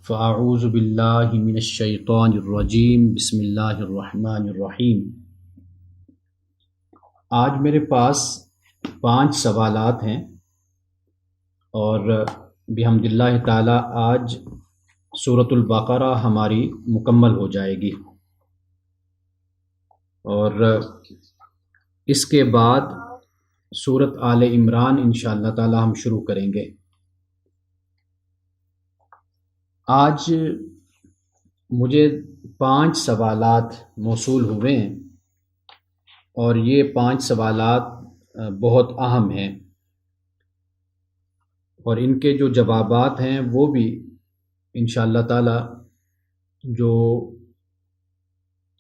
فاعوذ باللہ من الشیطان الرجیم بسم اللہ الرحمن الرحیم۔ آج میرے پاس 5 سوالات ہیں اور بحمد اللہ تعالی آج سورۃ البقرہ ہماری مکمل ہو جائے گی، اور اس کے بعد سورۃ آل عمران انشاءاللہ تعالی ہم شروع کریں گے۔ آج مجھے 5 سوالات موصول ہوئے ہیں اور یہ 5 سوالات بہت اہم ہیں، اور ان کے جو جوابات ہیں وہ بھی انشاءاللہ تعالی جو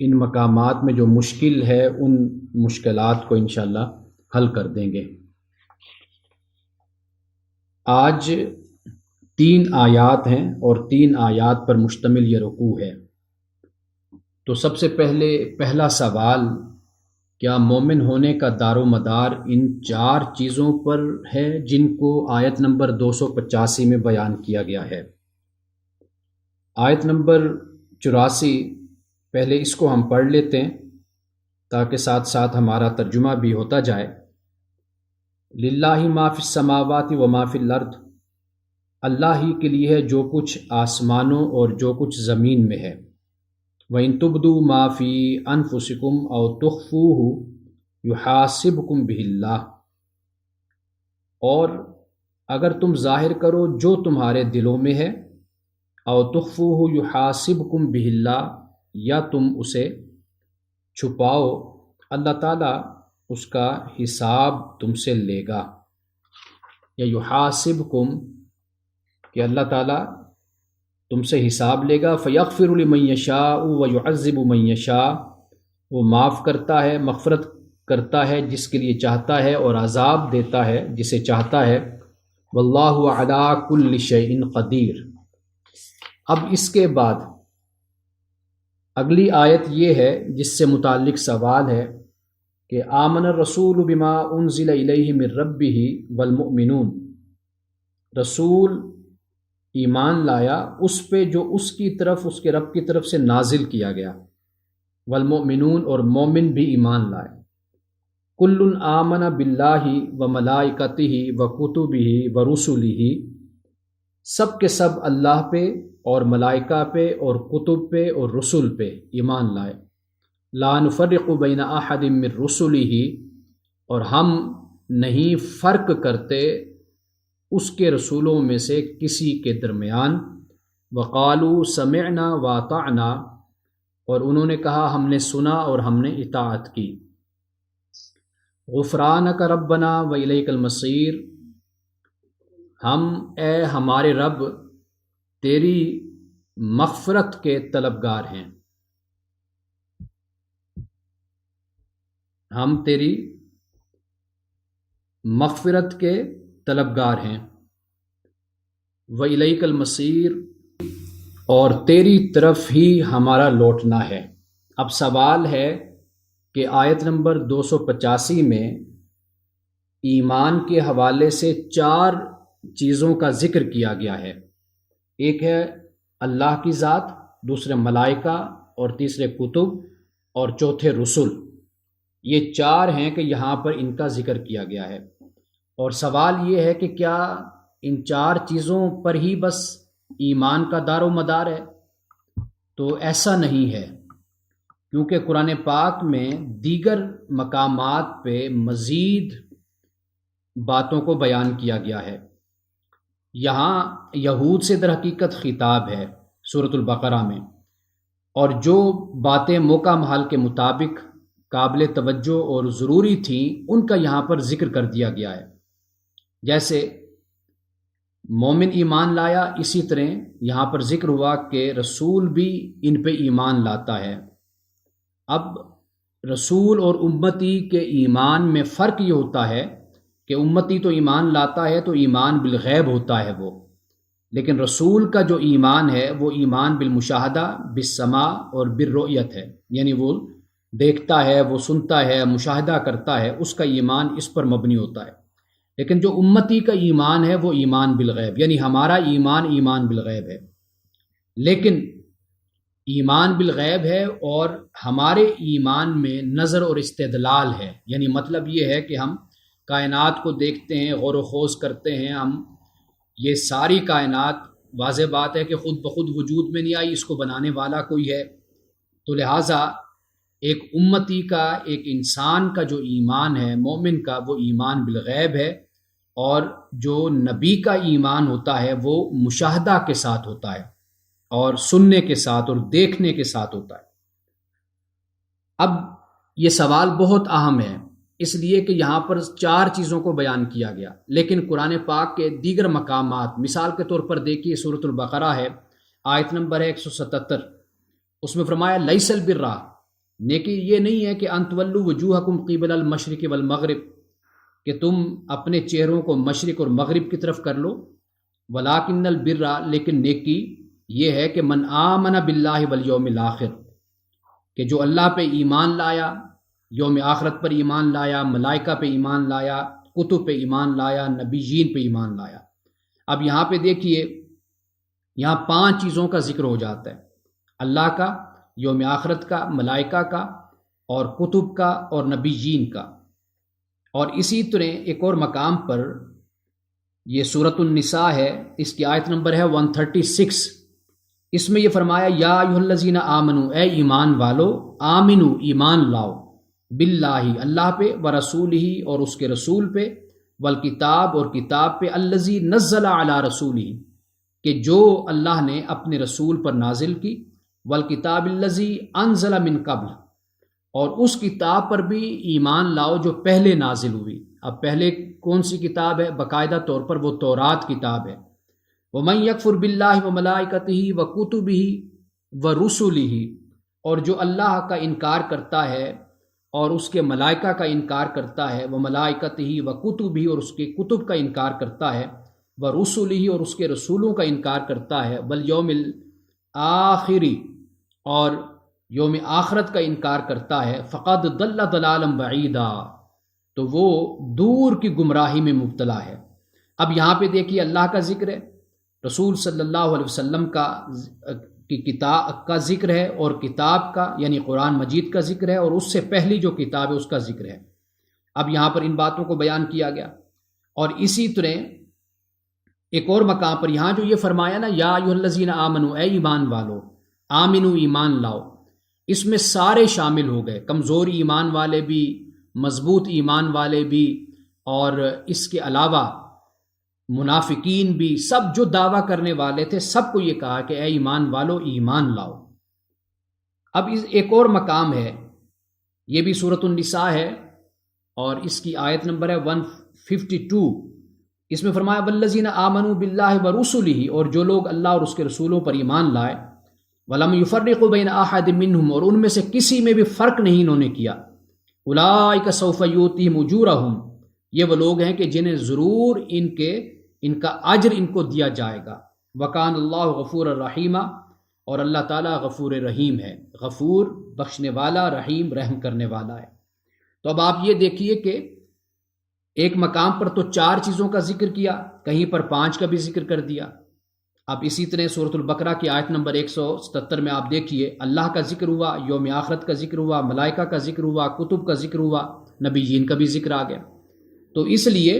ان مقامات میں جو مشکل ہے ان مشکلات کو انشاءاللہ حل کر دیں گے۔ آج 3 آیات ہیں اور 3 آیات پر مشتمل یہ رکوع ہے۔ تو سب سے پہلا سوال، کیا مومن ہونے کا دار و مدار ان 4 چیزوں پر ہے جن کو آیت نمبر 285 میں بیان کیا گیا ہے؟ آیت نمبر 84، پہلے اس کو ہم پڑھ لیتے ہیں تاکہ ساتھ ساتھ ہمارا ترجمہ بھی ہوتا جائے۔ للہ ما فی السماوات و ما فی الارض، اللہ ہی کے لیے ہے جو کچھ آسمانوں اور جو کچھ زمین میں ہے۔ وَإِن تُبْدُوا مَا فِي أَنفُسِكُمْ أَوْ تُخْفُوهُ يُحَاسِبْكُمْ بِهِ اللَّهُ، اور اگر تم ظاہر کرو جو تمہارے دلوں میں ہے، أَوْ تُخْفُوهُ يُحَاسِبْكُمْ بِهِ اللَّهُ، یا تم اسے چھپاؤ، اللہ تعالیٰ اس کا حساب تم سے لے گا۔ یا یحاسبکم، کہ اللہ تعالیٰ تم سے حساب لے گا۔ فیغفر لمن یشاء ویعذب من یشاء، وہ معاف کرتا ہے، مغفرت کرتا ہے جس کے لیے چاہتا ہے، اور عذاب دیتا ہے جسے چاہتا ہے۔ واللہ علی کل شیء قدیر۔ اب اس کے بعد اگلی آیت یہ ہے جس سے متعلق سوال ہے کہ آمن الرسول بما انزل الیہ من ربہ والمؤمنون، رسول ایمان لایا اس پہ جو اس کی طرف، اس کے رب کی طرف سے نازل کیا گیا۔ والمؤمنون، اور مومن بھی ایمان لائے۔ کل آمن باللہ و ملائکتہ و کتبہ و رسلہ، سب کے سب اللہ پہ اور ملائکہ پہ اور کتب پہ اور رسول پہ ایمان لائے۔ لا نفرق بین احد من رسلہ، اور ہم نہیں فرق کرتے اس کے رسولوں میں سے کسی کے درمیان۔ وقالوا سمعنا واطعنا، اور انہوں نے کہا ہم نے سنا اور ہم نے اطاعت کی۔ غفرانک ربنا والیک المصیر، ہم اے ہمارے رب تیری مغفرت کے طلبگار ہیں، ہم تیری مغفرت کے طلبگار ہیں۔ وَإِلَيْكَ الْمَصِيرُ، اور تیری طرف ہی ہمارا لوٹنا ہے۔ اب سوال ہے کہ آیت نمبر 285 میں ایمان کے حوالے سے 4 چیزوں کا ذکر کیا گیا ہے۔ ایک ہے اللہ کی ذات، دوسرے ملائکہ، اور تیسرے کتب، اور چوتھے رسول۔ یہ 4 ہیں کہ یہاں پر ان کا ذکر کیا گیا ہے، اور سوال یہ ہے کہ کیا ان 4 چیزوں پر ہی بس ایمان کا دار و مدار ہے؟ تو ایسا نہیں ہے، کیونکہ قرآن پاک میں دیگر مقامات پہ مزید باتوں کو بیان کیا گیا ہے۔ یہاں یہود سے در حقیقت خطاب ہے سورۃ البقرہ میں، اور جو باتیں موقع محل کے مطابق قابل توجہ اور ضروری تھیں ان کا یہاں پر ذکر کر دیا گیا ہے۔ جیسے مومن ایمان لایا، اسی طرح یہاں پر ذکر ہوا کہ رسول بھی ان پہ ایمان لاتا ہے۔ اب رسول اور امتی کے ایمان میں فرق یہ ہوتا ہے کہ امتی تو ایمان لاتا ہے تو ایمان بالغیب ہوتا ہے وہ، لیکن رسول کا جو ایمان ہے وہ ایمان بالمشاہدہ، بالسماع اور بالرؤیت ہے، یعنی وہ دیکھتا ہے، وہ سنتا ہے، مشاہدہ کرتا ہے، اس کا ایمان اس پر مبنی ہوتا ہے۔ لیکن جو امتی کا ایمان ہے وہ ایمان بالغیب، یعنی ہمارا ایمان بالغیب ہے۔ لیکن ایمان بالغیب ہے اور ہمارے ایمان میں نظر اور استدلال ہے، یعنی مطلب یہ ہے کہ ہم کائنات کو دیکھتے ہیں، غور و خوض کرتے ہیں، ہم یہ ساری کائنات واضح بات ہے کہ خود بخود وجود میں نہیں آئی، اس کو بنانے والا کوئی ہے۔ تو لہٰذا ایک امتی کا، ایک انسان کا جو ایمان ہے، مومن کا، وہ ایمان بالغیب ہے، اور جو نبی کا ایمان ہوتا ہے وہ مشاہدہ کے ساتھ ہوتا ہے اور سننے کے ساتھ اور دیکھنے کے ساتھ ہوتا ہے۔ اب یہ سوال بہت اہم ہے، اس لیے کہ یہاں پر 4 چیزوں کو بیان کیا گیا، لیکن قرآن پاک کے دیگر مقامات، مثال کے طور پر دیکھیے سورۃ البقرہ ہے، آیت نمبر ہے 177، اس میں فرمایا لیس البر، نیکی یہ نہیں ہے کہ ان تولوا وجوہکم قبل المشرق والمغرب، کہ تم اپنے چہروں کو مشرق اور مغرب کی طرف کر لو، ولکن البر، لیکن نیکی یہ ہے کہ من آمن باللہ والیوم الآخر، کہ جو اللہ پہ ایمان لایا، یوم آخرت پر ایمان لایا، ملائکہ پہ ایمان لایا، کتب پہ ایمان لایا، نبیین پہ ایمان لایا۔ اب یہاں پہ دیکھیے، یہاں 5 چیزوں کا ذکر ہو جاتا ہے، اللہ کا، یوم آخرت کا، ملائکہ کا، اور کتب کا، اور نبیین کا۔ اور اسی طرح ایک اور مقام پر، یہ سورۃ النساء ہے، اس کی آیت نمبر ہے 136، اس میں یہ فرمایا یا ایھا الذین آمنو، اے ایمان والو، آمنو ایمان لاؤ، باللہ اللہ پہ، ورسولہ اور اس کے رسول پہ، والکتاب اور کتاب پہ، الذی نزل علی رسولہ کہ جو اللہ نے اپنے رسول پر نازل کی، والکتاب الذی انزل من قبل اور اس کتاب پر بھی ایمان لاؤ جو پہلے نازل ہوئی۔ اب پہلے کون سی کتاب ہے؟ باقاعدہ طور پر وہ تورات کتاب ہے۔ وَمَن يَكْفُرْ بِاللَّهِ وَمَلَائِكَتِهِ وَكُتُبِهِ وَرُسُلِهِ اور جو اللہ کا انکار کرتا ہے اور اس کے ملائکہ کا انکار کرتا ہے، وَمَلَائِكَتِهِ وَكُتُبِهِ اور اس کے کتب کا انکار کرتا ہے، وَرُسُلِهِ اور اس کے رسولوں کا انکار کرتا ہے، وَالْيَوْمِ الْآخِرِ اور یوم آخرت کا انکار کرتا ہے، فقد ضل ضلالا بعیدا تو وہ دور کی گمراہی میں مبتلا ہے۔ اب یہاں پہ دیکھیے اللہ کا ذکر ہے، رسول صلی اللہ علیہ وسلم کی کتاب کا ذکر ہے، اور کتاب کا یعنی قرآن مجید کا ذکر ہے، اور اس سے پہلی جو کتاب ہے اس کا ذکر ہے۔ اب یہاں پر ان باتوں کو بیان کیا گیا، اور اسی طرح ایک اور مقام پر یہاں جو یہ فرمایا نا یا ایھا الذین آمنو، اے ایمان والو، آمنو ایمان لاؤ، اس میں سارے شامل ہو گئے، کمزور ایمان والے بھی، مضبوط ایمان والے بھی، اور اس کے علاوہ منافقین بھی، سب جو دعویٰ کرنے والے تھے سب کو یہ کہا کہ اے ایمان والو ایمان لاؤ۔ اب ایک اور مقام ہے، یہ بھی سورۃ النساء ہے، اور اس کی آیت نمبر ہے 152، اس میں فرمایا والذین آمنوا باللہ ورسلہ اور جو لوگ اللہ اور اس کے رسولوں پر ایمان لائے، وَلَمْ يُفَرِّقُوا بَيْنَ أَحَدٍ مِّنْهُمْ اور ان میں سے کسی میں بھی فرق نہیں انہوں نے کیا، أُولَٰئِكَ سَوْفَ يُؤْتِيهِمْ أُجُورَهُمْ یہ وہ لوگ ہیں کہ جنہیں ضرور ان کا اجر ان کو دیا جائے گا، وَكَانَ اللَّهُ غَفُورًا رَحِيمًا اور اللہ تعالیٰ غفور رحیم ہے، غفور بخشنے والا، رحیم رحم کرنے والا ہے۔ تو اب آپ یہ دیکھیے کہ ایک مقام پر تو 4 چیزوں کا ذکر کیا، کہیں پر 5 کا بھی ذکر کر دیا۔ اب اسی طرح سورۃ البقرہ کی آیت نمبر 177 میں آپ دیکھیے اللہ کا ذکر ہوا، یوم آخرت کا ذکر ہوا، ملائکہ کا ذکر ہوا، کتب کا ذکر ہوا، نبیین کا بھی ذکر آ گیا۔ تو اس لیے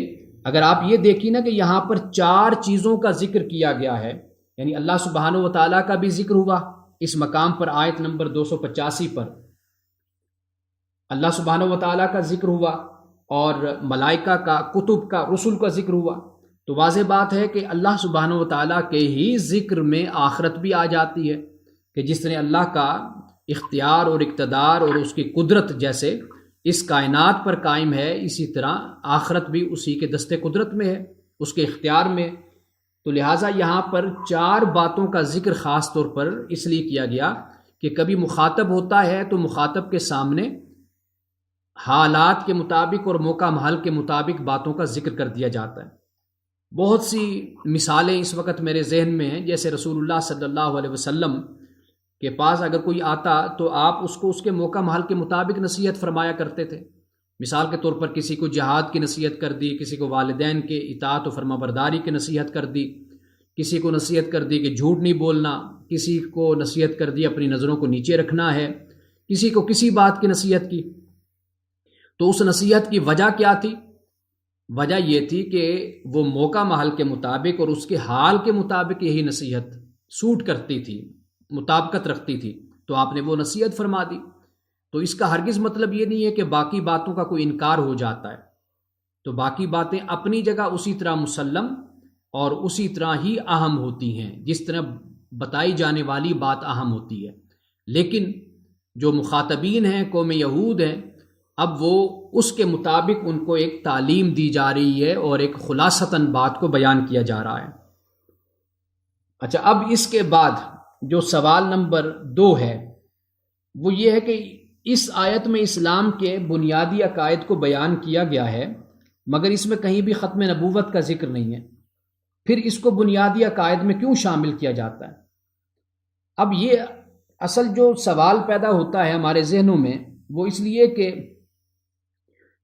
اگر آپ یہ دیکھیں نا کہ یہاں پر 4 چیزوں کا ذکر کیا گیا ہے، یعنی اللہ سبحانہ و تعالیٰ کا بھی ذکر ہوا اس مقام پر، آیت نمبر 285 پر اللہ سبحانہ و تعالیٰ کا ذکر ہوا، اور ملائکہ کا، کتب کا، رسول کا ذکر ہوا، تو واضح بات ہے کہ اللہ سبحانہ و تعالیٰ کے ہی ذکر میں آخرت بھی آ جاتی ہے، کہ جس طرح اللہ کا اختیار اور اقتدار اور اس کی قدرت جیسے اس کائنات پر قائم ہے، اسی طرح آخرت بھی اسی کے دست قدرت میں ہے، اس کے اختیار میں۔ تو لہٰذا یہاں پر 4 باتوں کا ذکر خاص طور پر اس لیے کیا گیا کہ کبھی مخاطب ہوتا ہے تو مخاطب کے سامنے حالات کے مطابق اور موقع محل کے مطابق باتوں کا ذکر کر دیا جاتا ہے۔ بہت سی مثالیں اس وقت میرے ذہن میں ہیں، جیسے رسول اللہ صلی اللہ علیہ وسلم کے پاس اگر کوئی آتا تو آپ اس کو اس کے موقع محل کے مطابق نصیحت فرمایا کرتے تھے۔ مثال کے طور پر کسی کو جہاد کی نصیحت کر دی، کسی کو والدین کے اطاعت و فرما برداری کی نصیحت کر دی، کسی کو نصیحت کر دی کہ جھوٹ نہیں بولنا، کسی کو نصیحت کر دی اپنی نظروں کو نیچے رکھنا ہے، کسی کو کسی بات کی نصیحت کی، تو اس نصیحت کی وجہ کیا تھی؟ وجہ یہ تھی کہ وہ موقع محل کے مطابق اور اس کے حال کے مطابق یہی نصیحت سوٹ کرتی تھی، مطابقت رکھتی تھی، تو آپ نے وہ نصیحت فرما دی۔ تو اس کا ہرگز مطلب یہ نہیں ہے کہ باقی باتوں کا کوئی انکار ہو جاتا ہے، تو باقی باتیں اپنی جگہ اسی طرح مسلم اور اسی طرح ہی اہم ہوتی ہیں جس طرح بتائی جانے والی بات اہم ہوتی ہے، لیکن جو مخاطبین ہیں قوم یہود ہیں، اب وہ اس کے مطابق ان کو ایک تعلیم دی جا رہی ہے اور ایک خلاصتاً بات کو بیان کیا جا رہا ہے۔ اچھا، اب اس کے بعد جو سوال نمبر 2 ہے وہ یہ ہے کہ اس آیت میں اسلام کے بنیادی عقائد کو بیان کیا گیا ہے، مگر اس میں کہیں بھی ختم نبوت کا ذکر نہیں ہے، پھر اس کو بنیادی عقائد میں کیوں شامل کیا جاتا ہے؟ اب یہ اصل جو سوال پیدا ہوتا ہے ہمارے ذہنوں میں وہ اس لیے کہ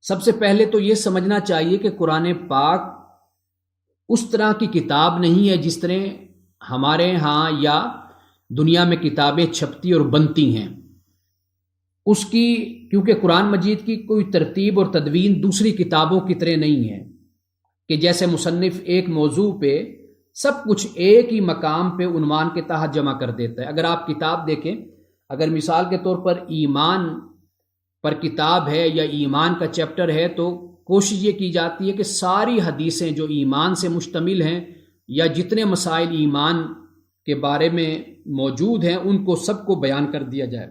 سب سے پہلے تو یہ سمجھنا چاہیے کہ قرآن پاک اس طرح کی کتاب نہیں ہے جس طرح ہمارے ہاں یا دنیا میں کتابیں چھپتی اور بنتی ہیں۔ اس کی کیونکہ قرآن مجید کی کوئی ترتیب اور تدوین دوسری کتابوں کی طرح نہیں ہے کہ جیسے مصنف ایک موضوع پہ سب کچھ ایک ہی مقام پہ عنوان کے تحت جمع کر دیتا ہے۔ اگر آپ کتاب دیکھیں، اگر مثال کے طور پر ایمان پر کتاب ہے یا ایمان کا چیپٹر ہے، تو کوشش یہ کی جاتی ہے کہ ساری حدیثیں جو ایمان سے مشتمل ہیں یا جتنے مسائل ایمان کے بارے میں موجود ہیں ان کو سب کو بیان کر دیا جائے،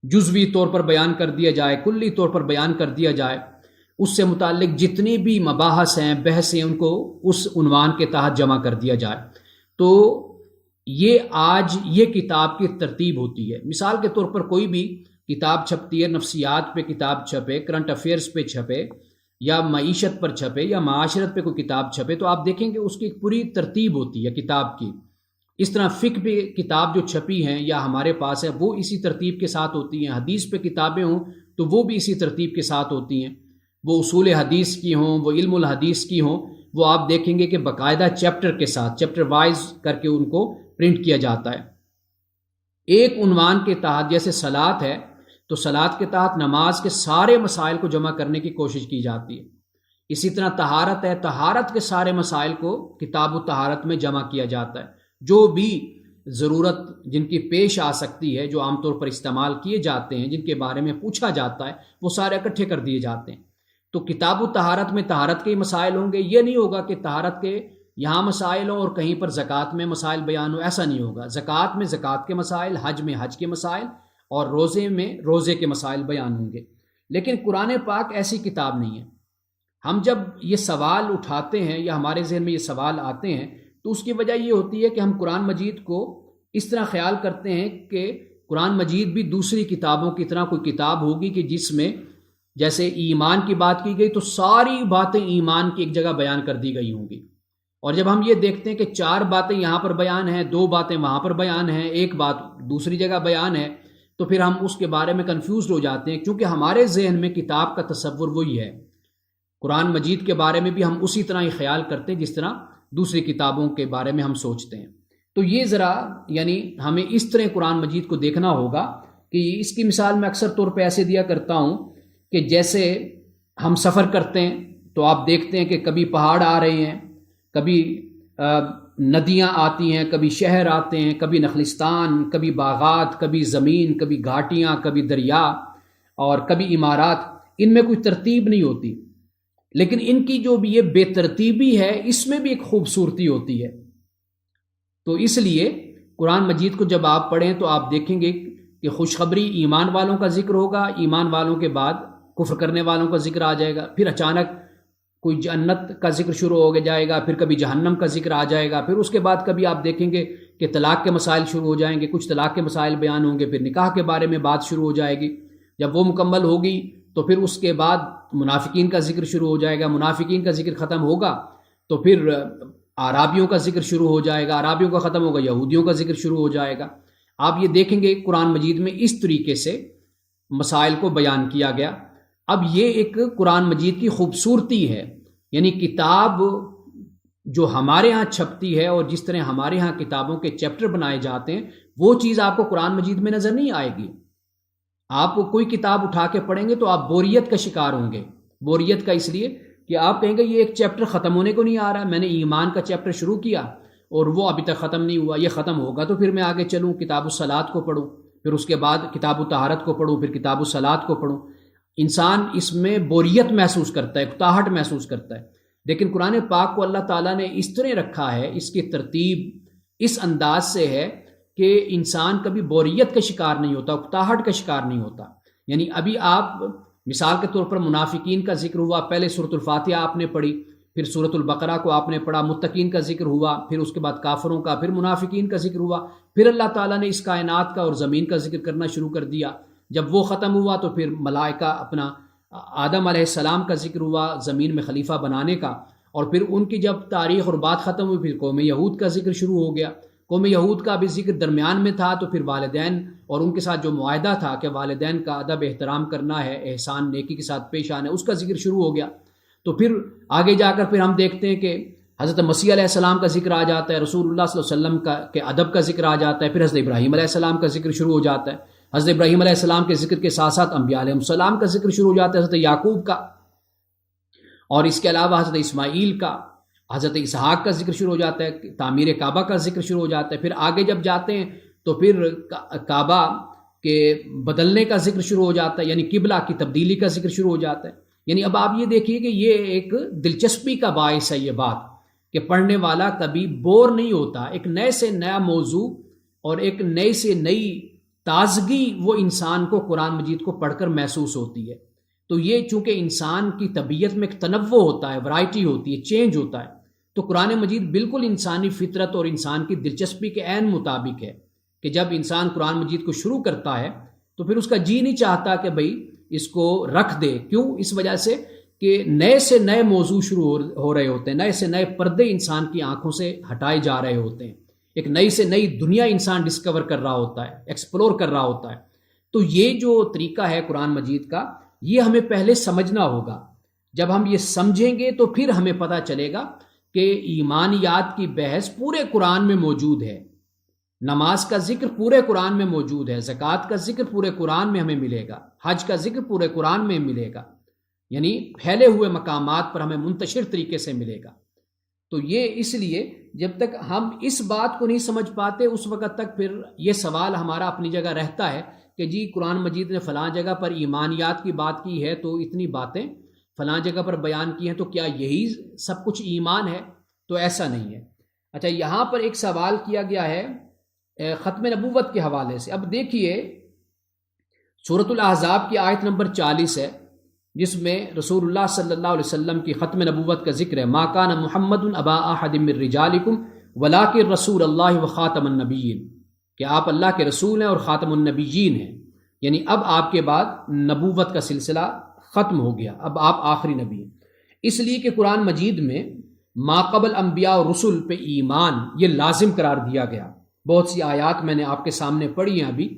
جزوی طور پر بیان کر دیا جائے، کلی طور پر بیان کر دیا جائے، اس سے متعلق جتنی بھی مباحث ہیں، بحثیں، ان کو اس عنوان کے تحت جمع کر دیا جائے۔ تو یہ آج یہ کتاب کی ترتیب ہوتی ہے۔ مثال کے طور پر کوئی بھی کتاب چھپتی ہے، نفسیات پہ کتاب چھپے، کرنٹ افیئرز پہ چھپے، یا معیشت پر چھپے، یا معاشرت پہ کوئی کتاب چھپے، تو آپ دیکھیں کہ اس کی ایک پوری ترتیب ہوتی ہے کتاب کی۔ اس طرح فقہ پہ کتاب جو چھپی ہیں یا ہمارے پاس ہے وہ اسی ترتیب کے ساتھ ہوتی ہیں، حدیث پہ کتابیں ہوں تو وہ بھی اسی ترتیب کے ساتھ ہوتی ہیں، وہ اصول حدیث کی ہوں، وہ علم الحدیث کی ہوں، وہ آپ دیکھیں گے کہ باقاعدہ چیپٹر کے ساتھ، چیپٹر وائز کر کے ان کو پرنٹ کیا جاتا ہے۔ ایک عنوان کے تحت جیسے صلاۃ ہے تو صلاۃ کے تحت نماز کے سارے مسائل کو جمع کرنے کی کوشش کی جاتی ہے۔ اسی طرح طہارت ہے، طہارت کے سارے مسائل کو کتاب الطہارت میں جمع کیا جاتا ہے۔ جو بھی ضرورت جن کی پیش آ سکتی ہے، جو عام طور پر استعمال کیے جاتے ہیں، جن کے بارے میں پوچھا جاتا ہے، وہ سارے اکٹھے کر دیے جاتے ہیں۔ تو کتاب الطہارت میں طہارت کے مسائل ہوں گے، یہ نہیں ہوگا کہ طہارت کے یہاں مسائل ہوں اور کہیں پر زکوٰۃ میں مسائل بیان ہو، ایسا نہیں ہوگا۔ زکوٰۃ میں زکوٰۃ کے مسائل، حج میں حج کے مسائل، اور روزے میں روزے کے مسائل بیان ہوں گے۔ لیکن قرآن پاک ایسی کتاب نہیں ہے۔ ہم جب یہ سوال اٹھاتے ہیں یا ہمارے ذہن میں یہ سوال آتے ہیں تو اس کی وجہ یہ ہوتی ہے کہ ہم قرآن مجید کو اس طرح خیال کرتے ہیں کہ قرآن مجید بھی دوسری کتابوں کی طرح کوئی کتاب ہوگی کہ جس میں جیسے ایمان کی بات کی گئی تو ساری باتیں ایمان کی ایک جگہ بیان کر دی گئی ہوں گی، اور جب ہم یہ دیکھتے ہیں کہ 4 باتیں یہاں پر بیان ہیں، 2 باتیں وہاں پر بیان ہیں، 1 بات دوسری جگہ بیان ہے، تو پھر ہم اس کے بارے میں کنفیوزڈ ہو جاتے ہیں، کیونکہ ہمارے ذہن میں کتاب کا تصور وہی ہے۔ قرآن مجید کے بارے میں بھی ہم اسی طرح ہی خیال کرتے ہیں جس طرح دوسری کتابوں کے بارے میں ہم سوچتے ہیں۔ تو یہ ذرا یعنی ہمیں اس طرح قرآن مجید کو دیکھنا ہوگا کہ اس کی مثال میں اکثر طور پہ ایسے دیا کرتا ہوں کہ جیسے ہم سفر کرتے ہیں تو آپ دیکھتے ہیں کہ کبھی پہاڑ آ رہے ہیں، کبھی ندیاں آتی ہیں، کبھی شہر آتے ہیں، کبھی نخلستان، کبھی باغات، کبھی زمین، کبھی گھاٹیاں، کبھی دریا اور کبھی عمارات۔ ان میں کوئی ترتیب نہیں ہوتی، لیکن ان کی جو بھی یہ بے ترتیبی ہے اس میں بھی ایک خوبصورتی ہوتی ہے۔ تو اس لیے قرآن مجید کو جب آپ پڑھیں تو آپ دیکھیں گے کہ خوشخبری ایمان والوں کا ذکر ہوگا، ایمان والوں کے بعد کفر کرنے والوں کا ذکر آ جائے گا، پھر اچانک کوئی جنت کا ذکر شروع ہو جائے گا، پھر کبھی جہنم کا ذکر آ جائے گا، پھر اس کے بعد کبھی آپ دیکھیں گے کہ طلاق کے مسائل شروع ہو جائیں گے، کچھ طلاق کے مسائل بیان ہوں گے، پھر نکاح کے بارے میں بات شروع ہو جائے گی۔ جب وہ مکمل ہوگی تو پھر اس کے بعد منافقین کا ذکر شروع ہو جائے گا، منافقین کا ذکر ختم ہوگا تو پھر اعرابیوں کا ذکر شروع ہو جائے گا، اعرابیوں کا ختم ہوگا یہودیوں کا ذکر شروع ہو جائے گا۔ آپ یہ دیکھیں گے قرآن مجید میں اس طریقے سے مسائل کو بیان کیا گیا۔ اب یہ ایک قرآن مجید کی خوبصورتی ہے، یعنی کتاب جو ہمارے ہاں چھپتی ہے اور جس طرح ہمارے ہاں کتابوں کے چیپٹر بنائے جاتے ہیں وہ چیز آپ کو قرآن مجید میں نظر نہیں آئے گی۔ آپ کوئی کتاب اٹھا کے پڑھیں گے تو آپ بوریت کا شکار ہوں گے۔ بوریت کا اس لیے کہ آپ کہیں گے یہ ایک چیپٹر ختم ہونے کو نہیں آ رہا ہے، میں نے ایمان کا چیپٹر شروع کیا اور وہ ابھی تک ختم نہیں ہوا، یہ ختم ہوگا تو پھر میں آگے چلوں، کتاب الصلاۃ کو پڑھوں، پھر اس کے بعد کتاب الطہارت کو پڑھوں، پھر کتاب الصلاۃ کو پڑھوں۔ انسان اس میں بوریت محسوس کرتا ہے، اکتاہٹ محسوس کرتا ہے۔ لیکن قرآن پاک کو اللہ تعالیٰ نے اس طرح رکھا ہے، اس کی ترتیب اس انداز سے ہے کہ انسان کبھی بوریت کا شکار نہیں ہوتا، اکتاہٹ کا شکار نہیں ہوتا۔ یعنی ابھی آپ مثال کے طور پر منافقین کا ذکر ہوا، پہلے سورۃ الفاتحہ آپ نے پڑھی، پھر سورۃ البقرہ کو آپ نے پڑھا، متقین کا ذکر ہوا، پھر اس کے بعد کافروں کا، پھر منافقین کا ذکر ہوا، پھر اللہ تعالیٰ نے اس کائنات کا اور زمین کا ذکر کرنا شروع کر دیا۔ جب وہ ختم ہوا تو پھر ملائکہ اپنا آدم علیہ السلام کا ذکر ہوا زمین میں خلیفہ بنانے کا، اور پھر ان کی جب تاریخ اور بات ختم ہوئی پھر قوم یہود کا ذکر شروع ہو گیا۔ قوم یہود کا بھی ذکر درمیان میں تھا، تو پھر والدین اور ان کے ساتھ جو معاہدہ تھا کہ والدین کا ادب احترام کرنا ہے، احسان نیکی کے ساتھ پیش آنا ہے، اس کا ذکر شروع ہو گیا۔ تو پھر آگے جا کر پھر ہم دیکھتے ہیں کہ حضرت مسیح علیہ السلام کا ذکر آ جاتا ہے، رسول اللہ صلی اللہ علیہ وسلم کے ادب کا ذکر آ جاتا ہے، پھر حضرت ابراہیم علیہ السلام کا ذکر شروع ہو جاتا ہے۔ حضرت ابراہیم علیہ السلام کے ذکر کے ساتھ ساتھ انبیاء علیہ السلام کا ذکر شروع ہو جاتا ہے، حضرت یعقوب کا، اور اس کے علاوہ حضرت اسماعیل کا، حضرت اسحاق کا ذکر شروع ہو جاتا ہے، تعمیر کعبہ کا ذکر شروع ہو جاتا ہے۔ پھر آگے جب جاتے ہیں تو پھر کعبہ کے بدلنے کا ذکر شروع ہو جاتا ہے، یعنی قبلہ کی تبدیلی کا ذکر شروع ہو جاتا ہے۔ یعنی اب آپ یہ دیکھیے کہ یہ ایک دلچسپی کا باعث ہے یہ بات کہ پڑھنے والا کبھی بور نہیں ہوتا، ایک نئے سے نیا موضوع اور ایک نئی سے نئی تازگی وہ انسان کو قرآن مجید کو پڑھ کر محسوس ہوتی ہے۔ تو یہ چونکہ انسان کی طبیعت میں ایک تنوع ہوتا ہے، ورائٹی ہوتی ہے، چینج ہوتا ہے، تو قرآن مجید بالکل انسانی فطرت اور انسان کی دلچسپی کے عین مطابق ہے کہ جب انسان قرآن مجید کو شروع کرتا ہے تو پھر اس کا جی نہیں چاہتا کہ بھئی اس کو رکھ دے۔ کیوں؟ اس وجہ سے کہ نئے سے نئے موضوع شروع ہو رہے ہوتے ہیں، نئے سے نئے پردے انسان کی آنکھوں سے ہٹائے جا رہے ہوتے ہیں، ایک نئی سے نئی دنیا انسان ڈسکور کر رہا ہوتا ہے، ایکسپلور کر رہا ہوتا ہے۔ تو یہ جو طریقہ ہے قرآن مجید کا، یہ ہمیں پہلے سمجھنا ہوگا۔ جب ہم یہ سمجھیں گے تو پھر ہمیں پتہ چلے گا کہ ایمانیات کی بحث پورے قرآن میں موجود ہے، نماز کا ذکر پورے قرآن میں موجود ہے، زکوٰۃ کا ذکر پورے قرآن میں ہمیں ملے گا، حج کا ذکر پورے قرآن میں ملے گا، یعنی پھیلے ہوئے مقامات پر ہمیں منتشر طریقے سے ملے گا۔ تو یہ اس لیے جب تک ہم اس بات کو نہیں سمجھ پاتے اس وقت تک پھر یہ سوال ہمارا اپنی جگہ رہتا ہے کہ جی قرآن مجید نے فلاں جگہ پر ایمانیات کی بات کی ہے تو اتنی باتیں فلاں جگہ پر بیان کی ہیں، تو کیا یہی سب کچھ ایمان ہے؟ تو ایسا نہیں ہے۔ اچھا، یہاں پر ایک سوال کیا گیا ہے ختم نبوت کے حوالے سے۔ اب دیکھیے سورۃ الاحزاب کی آیت نمبر 40 ہے، جس میں رسول اللہ صلی اللہ علیہ وسلم کی ختم نبوت کا ذکر ہے۔ ما کان محمد ابا احد من رجالکم ولکن رسول اللہ وخاتم النبیین، کہ آپ اللہ کے رسول ہیں اور خاتم النبیین ہیں، یعنی اب آپ کے بعد نبوت کا سلسلہ ختم ہو گیا، اب آپ آخری نبی ہیں۔ اس لیے کہ قرآن مجید میں ما قبل انبیاء اور رسل پہ ایمان یہ لازم قرار دیا گیا۔ بہت سی آیات میں نے آپ کے سامنے پڑھی ہیں ابھی،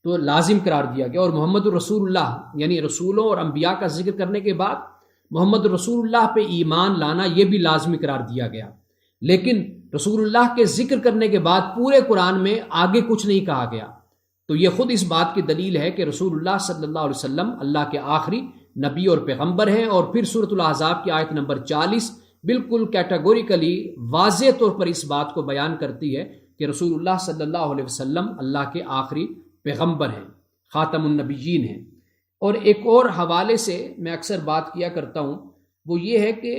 تو لازم قرار دیا گیا، اور محمد الرسول اللہ یعنی رسولوں اور انبیاء کا ذکر کرنے کے بعد محمد الرسول اللہ پہ ایمان لانا یہ بھی لازمی قرار دیا گیا۔ لیکن رسول اللہ کے ذکر کرنے کے بعد پورے قرآن میں آگے کچھ نہیں کہا گیا، تو یہ خود اس بات کی دلیل ہے کہ رسول اللہ صلی اللہ علیہ وسلم اللہ کے آخری نبی اور پیغمبر ہیں۔ اور پھر سورۃ الاحزاب کی آیت نمبر 40 بالکل کیٹاگوریکلی واضح طور پر اس بات کو بیان کرتی ہے کہ رسول اللہ صلی اللہ علیہ وسلم اللہ کے آخری پیغمبر ہیں، خاتم النبیین ہیں۔ اور ایک اور حوالے سے میں اکثر بات کیا کرتا ہوں، وہ یہ ہے کہ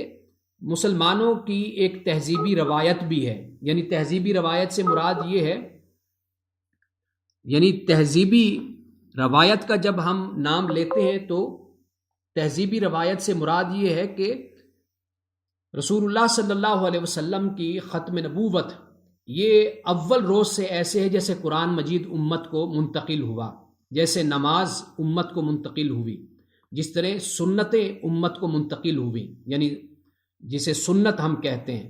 مسلمانوں کی ایک تہذیبی روایت بھی ہے، یعنی تہذیبی روایت سے مراد یہ ہے، یعنی تہذیبی روایت کا جب ہم نام لیتے ہیں تو تہذیبی روایت سے مراد یہ ہے کہ رسول اللہ صلی اللہ علیہ وسلم کی ختم نبوت یہ اول روز سے ایسے ہے جیسے قرآن مجید امت کو منتقل ہوا، جیسے نماز امت کو منتقل ہوئی، جس طرح سنتیں امت کو منتقل ہوئی، یعنی جسے سنت ہم کہتے ہیں،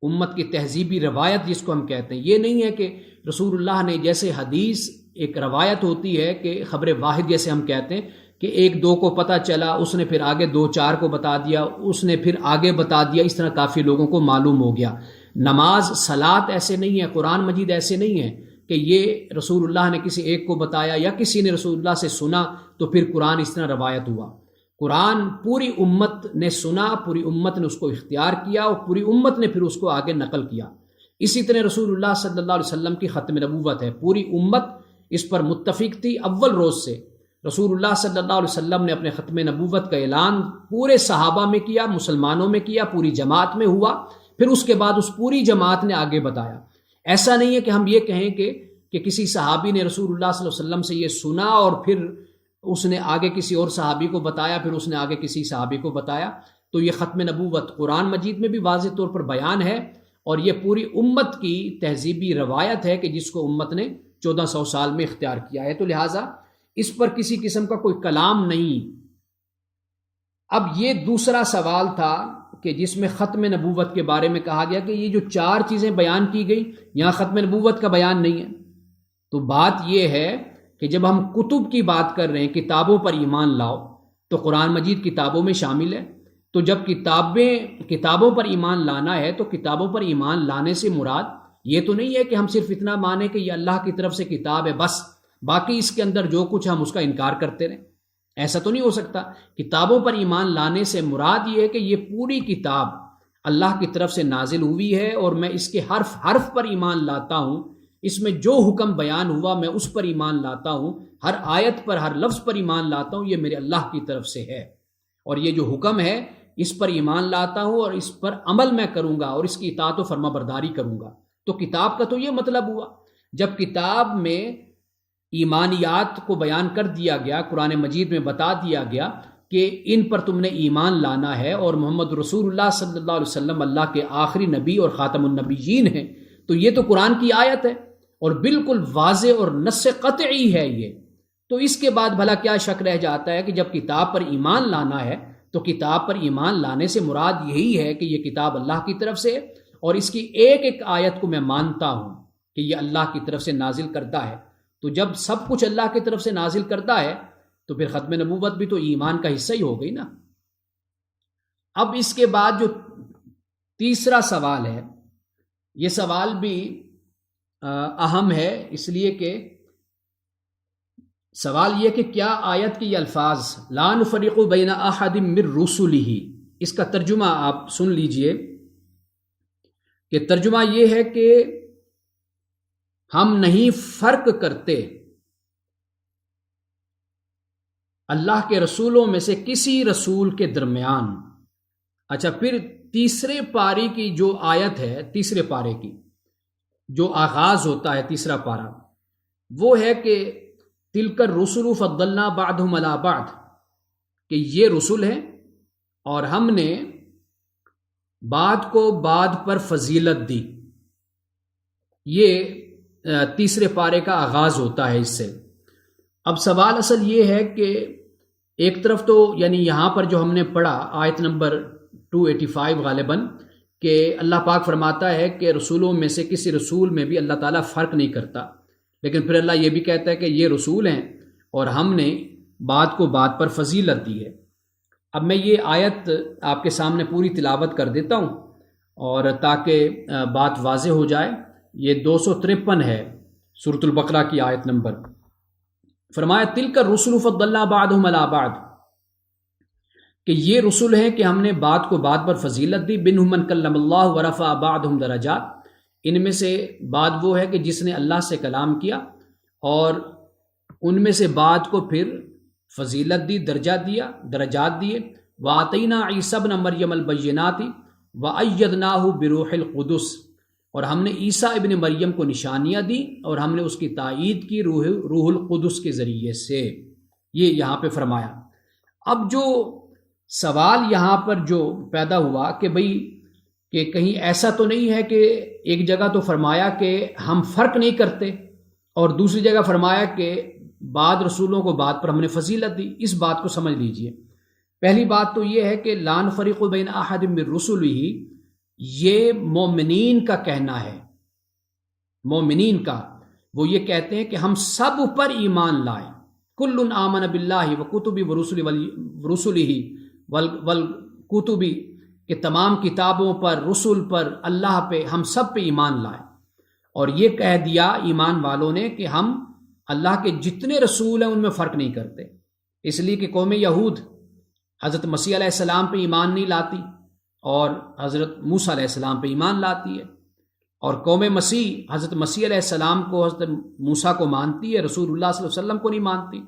امت کی تہذیبی روایت جس کو ہم کہتے ہیں۔ یہ نہیں ہے کہ رسول اللہ نے، جیسے حدیث ایک روایت ہوتی ہے کہ خبر واحد جیسے ہم کہتے ہیں کہ ایک دو کو پتہ چلا، اس نے پھر آگے دو چار کو بتا دیا، اس نے پھر آگے بتا دیا، اس طرح کافی لوگوں کو معلوم ہو گیا۔ نماز صلاۃ ایسے نہیں ہے، قرآن مجید ایسے نہیں ہے کہ یہ رسول اللہ نے کسی ایک کو بتایا یا کسی نے رسول اللہ سے سنا تو پھر قرآن اس طرح روایت ہوا۔ قرآن پوری امت نے سنا، پوری امت نے اس کو اختیار کیا اور پوری امت نے پھر اس کو آگے نقل کیا۔ اسی طرح رسول اللہ صلی اللہ علیہ وسلم کی ختم نبوت ہے، پوری امت اس پر متفق تھی اول روز سے۔ رسول اللہ صلی اللہ علیہ وسلم نے اپنے ختم نبوت کا اعلان پورے صحابہ میں کیا، مسلمانوں میں کیا، پوری جماعت میں ہوا، پھر اس کے بعد اس پوری جماعت نے آگے بتایا۔ ایسا نہیں ہے کہ ہم یہ کہیں کہ کسی صحابی نے رسول اللہ صلی اللہ علیہ وسلم سے یہ سنا اور پھر اس نے آگے کسی اور صحابی کو بتایا، پھر اس نے آگے کسی صحابی کو بتایا۔ تو یہ ختم نبوت قرآن مجید میں بھی واضح طور پر بیان ہے، اور یہ پوری امت کی تہذیبی روایت ہے کہ جس کو امت نے 1400 سال میں اختیار کیا ہے، تو لہٰذا اس پر کسی قسم کا کوئی کلام نہیں۔ اب یہ دوسرا سوال تھا کہ جس میں ختم نبوت کے بارے میں کہا گیا کہ یہ جو 4 چیزیں بیان کی گئی یہاں ختم نبوت کا بیان نہیں ہے۔ تو بات یہ ہے کہ جب ہم کتب کی بات کر رہے ہیں، کتابوں پر ایمان لاؤ، تو قرآن مجید کتابوں میں شامل ہے۔ تو جب کتابوں پر ایمان لانا ہے تو کتابوں پر ایمان لانے سے مراد یہ تو نہیں ہے کہ ہم صرف اتنا مانیں کہ یہ اللہ کی طرف سے کتاب ہے بس، باقی اس کے اندر جو کچھ ہم اس کا انکار کرتے رہیں، ایسا تو نہیں ہو سکتا۔ کتابوں پر ایمان لانے سے مراد یہ ہے کہ یہ پوری کتاب اللہ کی طرف سے نازل ہوئی ہے اور میں اس کے حرف حرف پر ایمان لاتا ہوں، اس میں جو حکم بیان ہوا میں اس پر ایمان لاتا ہوں، ہر آیت پر ہر لفظ پر ایمان لاتا ہوں، یہ میرے اللہ کی طرف سے ہے، اور یہ جو حکم ہے اس پر ایمان لاتا ہوں اور اس پر عمل میں کروں گا اور اس کی اطاعت و فرما برداری کروں گا۔ تو کتاب کا تو یہ مطلب ہوا۔ جب کتاب میں ایمانیات کو بیان کر دیا گیا، قرآن مجید میں بتا دیا گیا کہ ان پر تم نے ایمان لانا ہے، اور محمد رسول اللہ صلی اللہ علیہ وسلم اللہ کے آخری نبی اور خاتم النبیین ہیں، تو یہ تو قرآن کی آیت ہے اور بالکل واضح اور نص قطعی ہے یہ۔ تو اس کے بعد بھلا کیا شک رہ جاتا ہے کہ جب کتاب پر ایمان لانا ہے تو کتاب پر ایمان لانے سے مراد یہی ہے کہ یہ کتاب اللہ کی طرف سے ہے، اور اس کی ایک ایک آیت کو میں مانتا ہوں کہ یہ اللہ کی طرف سے نازل کردہ ہے۔ تو جب سب کچھ اللہ کی طرف سے نازل کردہ ہے تو پھر ختم نبوت بھی تو ایمان کا حصہ ہی ہو گئی نا۔ اب اس کے بعد جو تیسرا سوال ہے، یہ سوال بھی اہم ہے، اس لیے کہ سوال یہ کہ کیا آیت کے یہ الفاظ لا نفرق بین احد من رسلہ، اس کا ترجمہ آپ سن لیجئے کہ ترجمہ یہ ہے کہ ہم نہیں فرق کرتے اللہ کے رسولوں میں سے کسی رسول کے درمیان۔ اچھا، پھر تیسرے پاری کی جو آیت ہے، تیسرے پارے کی جو آغاز ہوتا ہے تیسرا پارا، وہ ہے کہ تلک الرسل فضلنا بعضهم علی بعض، کہ یہ رسول ہیں اور ہم نے بعد کو بعد پر فضیلت دی۔ یہ تیسرے پارے کا آغاز ہوتا ہے اس سے۔ اب سوال اصل یہ ہے کہ ایک طرف تو یعنی یہاں پر جو ہم نے پڑھا آیت نمبر 285 غالباً، کہ اللہ پاک فرماتا ہے کہ رسولوں میں سے کسی رسول میں بھی اللہ تعالیٰ فرق نہیں کرتا، لیکن پھر اللہ یہ بھی کہتا ہے کہ یہ رسول ہیں اور ہم نے بعد کو بعد پر فضیلت دی ہے۔ اب میں یہ آیت آپ کے سامنے پوری تلاوت کر دیتا ہوں اور تاکہ بات واضح ہو جائے۔ یہ 253 ہے سورۃ البقرہ کی آیت نمبر۔ فرمایا تلک الرسل فضلنا بعضهم علی بعض، کہ یہ رسول ہیں کہ ہم نے بعد کو بعد پر فضیلت دی، منہم من کلم اللہ ورفع بعضهم درجات، ان میں سے بعد وہ ہے کہ جس نے اللہ سے کلام کیا اور ان میں سے بعد کو پھر فضیلت دی، درجہ دیا، درجات دیے۔ وَآتَيْنَا عِيسَى ابْنَ مَرْيَمَ الْبَيِّنَاتِ وَأَيَّدْنَاهُ بِرُوحِ الْقُدُسِ، اور ہم نے عیسیٰ ابن مریم کو نشانیاں دی اور ہم نے اس کی تائید کی روح القدس کے ذریعے سے۔ یہ یہاں پہ فرمایا۔ اب جو سوال یہاں پر جو پیدا ہوا کہ بھئی کہ کہیں ایسا تو نہیں ہے کہ ایک جگہ تو فرمایا کہ ہم فرق نہیں کرتے اور دوسری جگہ فرمایا کہ بعد رسولوں کو بعد پر ہم نے فضیلت دی۔ اس بات کو سمجھ لیجئے۔ پہلی بات تو یہ ہے کہ لا نفرق بین احد من رسلہ، یہ مومنین کا کہنا ہے، مومنین کا، وہ یہ کہتے ہیں کہ ہم سب پر ایمان لائیں، کل آمن باللہ وکتب ورسلہ والکتب، کہ تمام کتابوں پر، رسول پر، اللہ پہ، ہم سب پہ ایمان لائے۔ اور یہ کہہ دیا ایمان والوں نے کہ ہم اللہ کے جتنے رسول ہیں ان میں فرق نہیں کرتے، اس لیے کہ قوم یہود حضرت مسیح علیہ السلام پہ ایمان نہیں لاتی اور حضرت موسیٰ علیہ السلام پہ ایمان لاتی ہے، اور قوم مسیح حضرت مسیح علیہ السلام کو، حضرت موسیٰ کو مانتی ہے، رسول اللہ صلی اللہ علیہ وسلم کو نہیں مانتی۔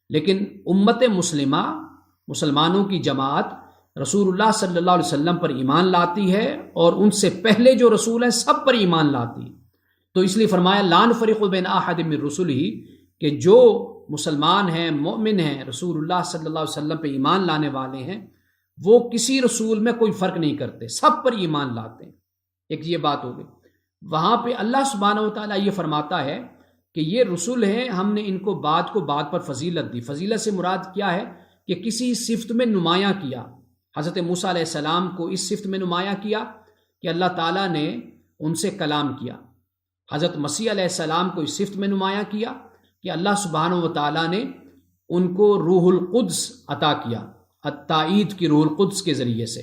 لیکن امت مسلمہ، مسلمانوں کی جماعت رسول اللہ صلی اللہ علیہ وسلم پر ایمان لاتی ہے، اور ان سے پہلے جو رسول ہیں سب پر ایمان لاتی ہے۔ تو اس لیے فرمایا لا نفرق بین احد من رسلہ، کہ جو مسلمان ہیں، مومن ہیں، رسول اللہ صلی اللہ علیہ وسلم پہ ایمان لانے والے ہیں، وہ کسی رسول میں کوئی فرق نہیں کرتے، سب پر ایمان لاتے ہیں۔ ایک یہ بات ہو گئی۔ وہاں پہ اللہ سبحانہ وتعالیٰ یہ فرماتا ہے کہ یہ رسول ہیں، ہم نے ان کو بات پر فضیلت دی۔ فضیلت سے مراد کیا ہے؟ کہ کسی صفت میں نمایاں کیا۔ حضرت موسیٰ علیہ السلام کو اس صفت میں نمایاں کیا کہ اللہ تعالیٰ نے ان سے کلام کیا۔ حضرت مسیح علیہ السلام کو اس صفت میں نمایاں کیا کہ اللہ سبحانہ وتعالیٰ نے ان کو روح القدس عطا کیا، التائید کی روح القدس کے ذریعے سے۔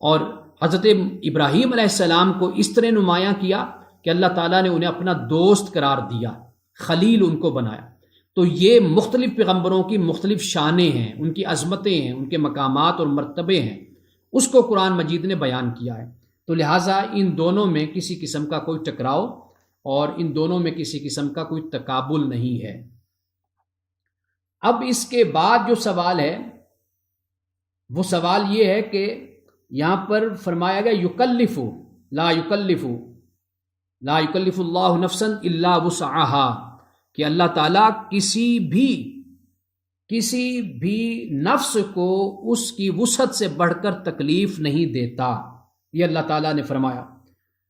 اور حضرت ابراہیم علیہ السلام کو اس طرح نمایاں کیا کہ اللہ تعالیٰ نے انہیں اپنا دوست قرار دیا، خلیل ان کو بنایا۔ تو یہ مختلف پیغمبروں کی مختلف شانیں ہیں، ان کی عظمتیں ہیں، ان کے مقامات اور مرتبے ہیں، اس کو قرآن مجید نے بیان کیا ہے۔ تو لہٰذا ان دونوں میں کسی قسم کا کوئی ٹکراؤ اور ان دونوں میں کسی قسم کا کوئی تقابل نہیں ہے۔ اب اس کے بعد جو سوال ہے وہ سوال یہ ہے کہ یہاں پر فرمایا گیا یکلف لا یکلف اللہ نفسا الا وسعها، کہ اللہ تعالیٰ کسی بھی نفس کو اس کی وسعت سے بڑھ کر تکلیف نہیں دیتا، یہ اللہ تعالیٰ نے فرمایا۔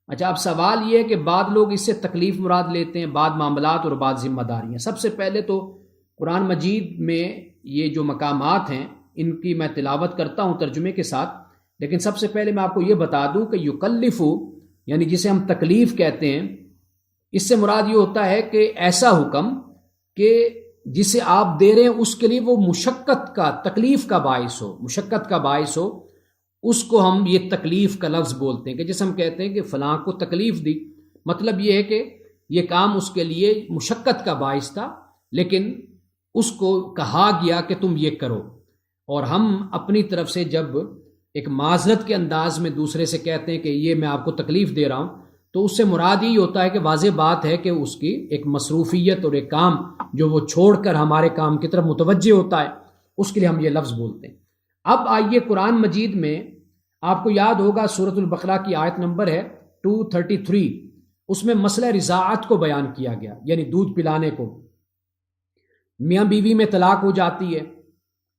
اچھا، اب سوال یہ ہے کہ بعض لوگ اس سے تکلیف مراد لیتے ہیں، بعض معاملات اور بعض ذمہ داریاں۔ سب سے پہلے تو قرآن مجید میں یہ جو مقامات ہیں ان کی میں تلاوت کرتا ہوں ترجمے کے ساتھ، لیکن سب سے پہلے میں آپ کو یہ بتا دوں کہ یکلف یعنی جسے ہم تکلیف کہتے ہیں، اس سے مراد یہ ہوتا ہے کہ ایسا حکم کہ جسے آپ دے رہے ہیں اس کے لیے وہ مشقت کا، تکلیف کا باعث ہو، مشقت کا باعث ہو، اس کو ہم یہ تکلیف کا لفظ بولتے ہیں۔ کہ جیسے ہم کہتے ہیں کہ فلاں کو تکلیف دی، مطلب یہ ہے کہ یہ کام اس کے لیے مشقت کا باعث تھا، لیکن اس کو کہا گیا کہ تم یہ کرو۔ اور ہم اپنی طرف سے جب ایک معذرت کے انداز میں دوسرے سے کہتے ہیں کہ یہ میں آپ کو تکلیف دے رہا ہوں، تو اس سے مراد یہی ہوتا ہے کہ واضح بات ہے کہ اس کی ایک مصروفیت اور ایک کام جو وہ چھوڑ کر ہمارے کام کی طرف متوجہ ہوتا ہے، اس کے لیے ہم یہ لفظ بولتے ہیں۔ اب آئیے قرآن مجید میں آپ کو یاد ہوگا سورۃ البقرہ کی آیت نمبر ہے 233، اس میں مسئلہ رضاعت کو بیان کیا گیا، یعنی دودھ پلانے کو۔ میاں بیوی میں طلاق ہو جاتی ہے،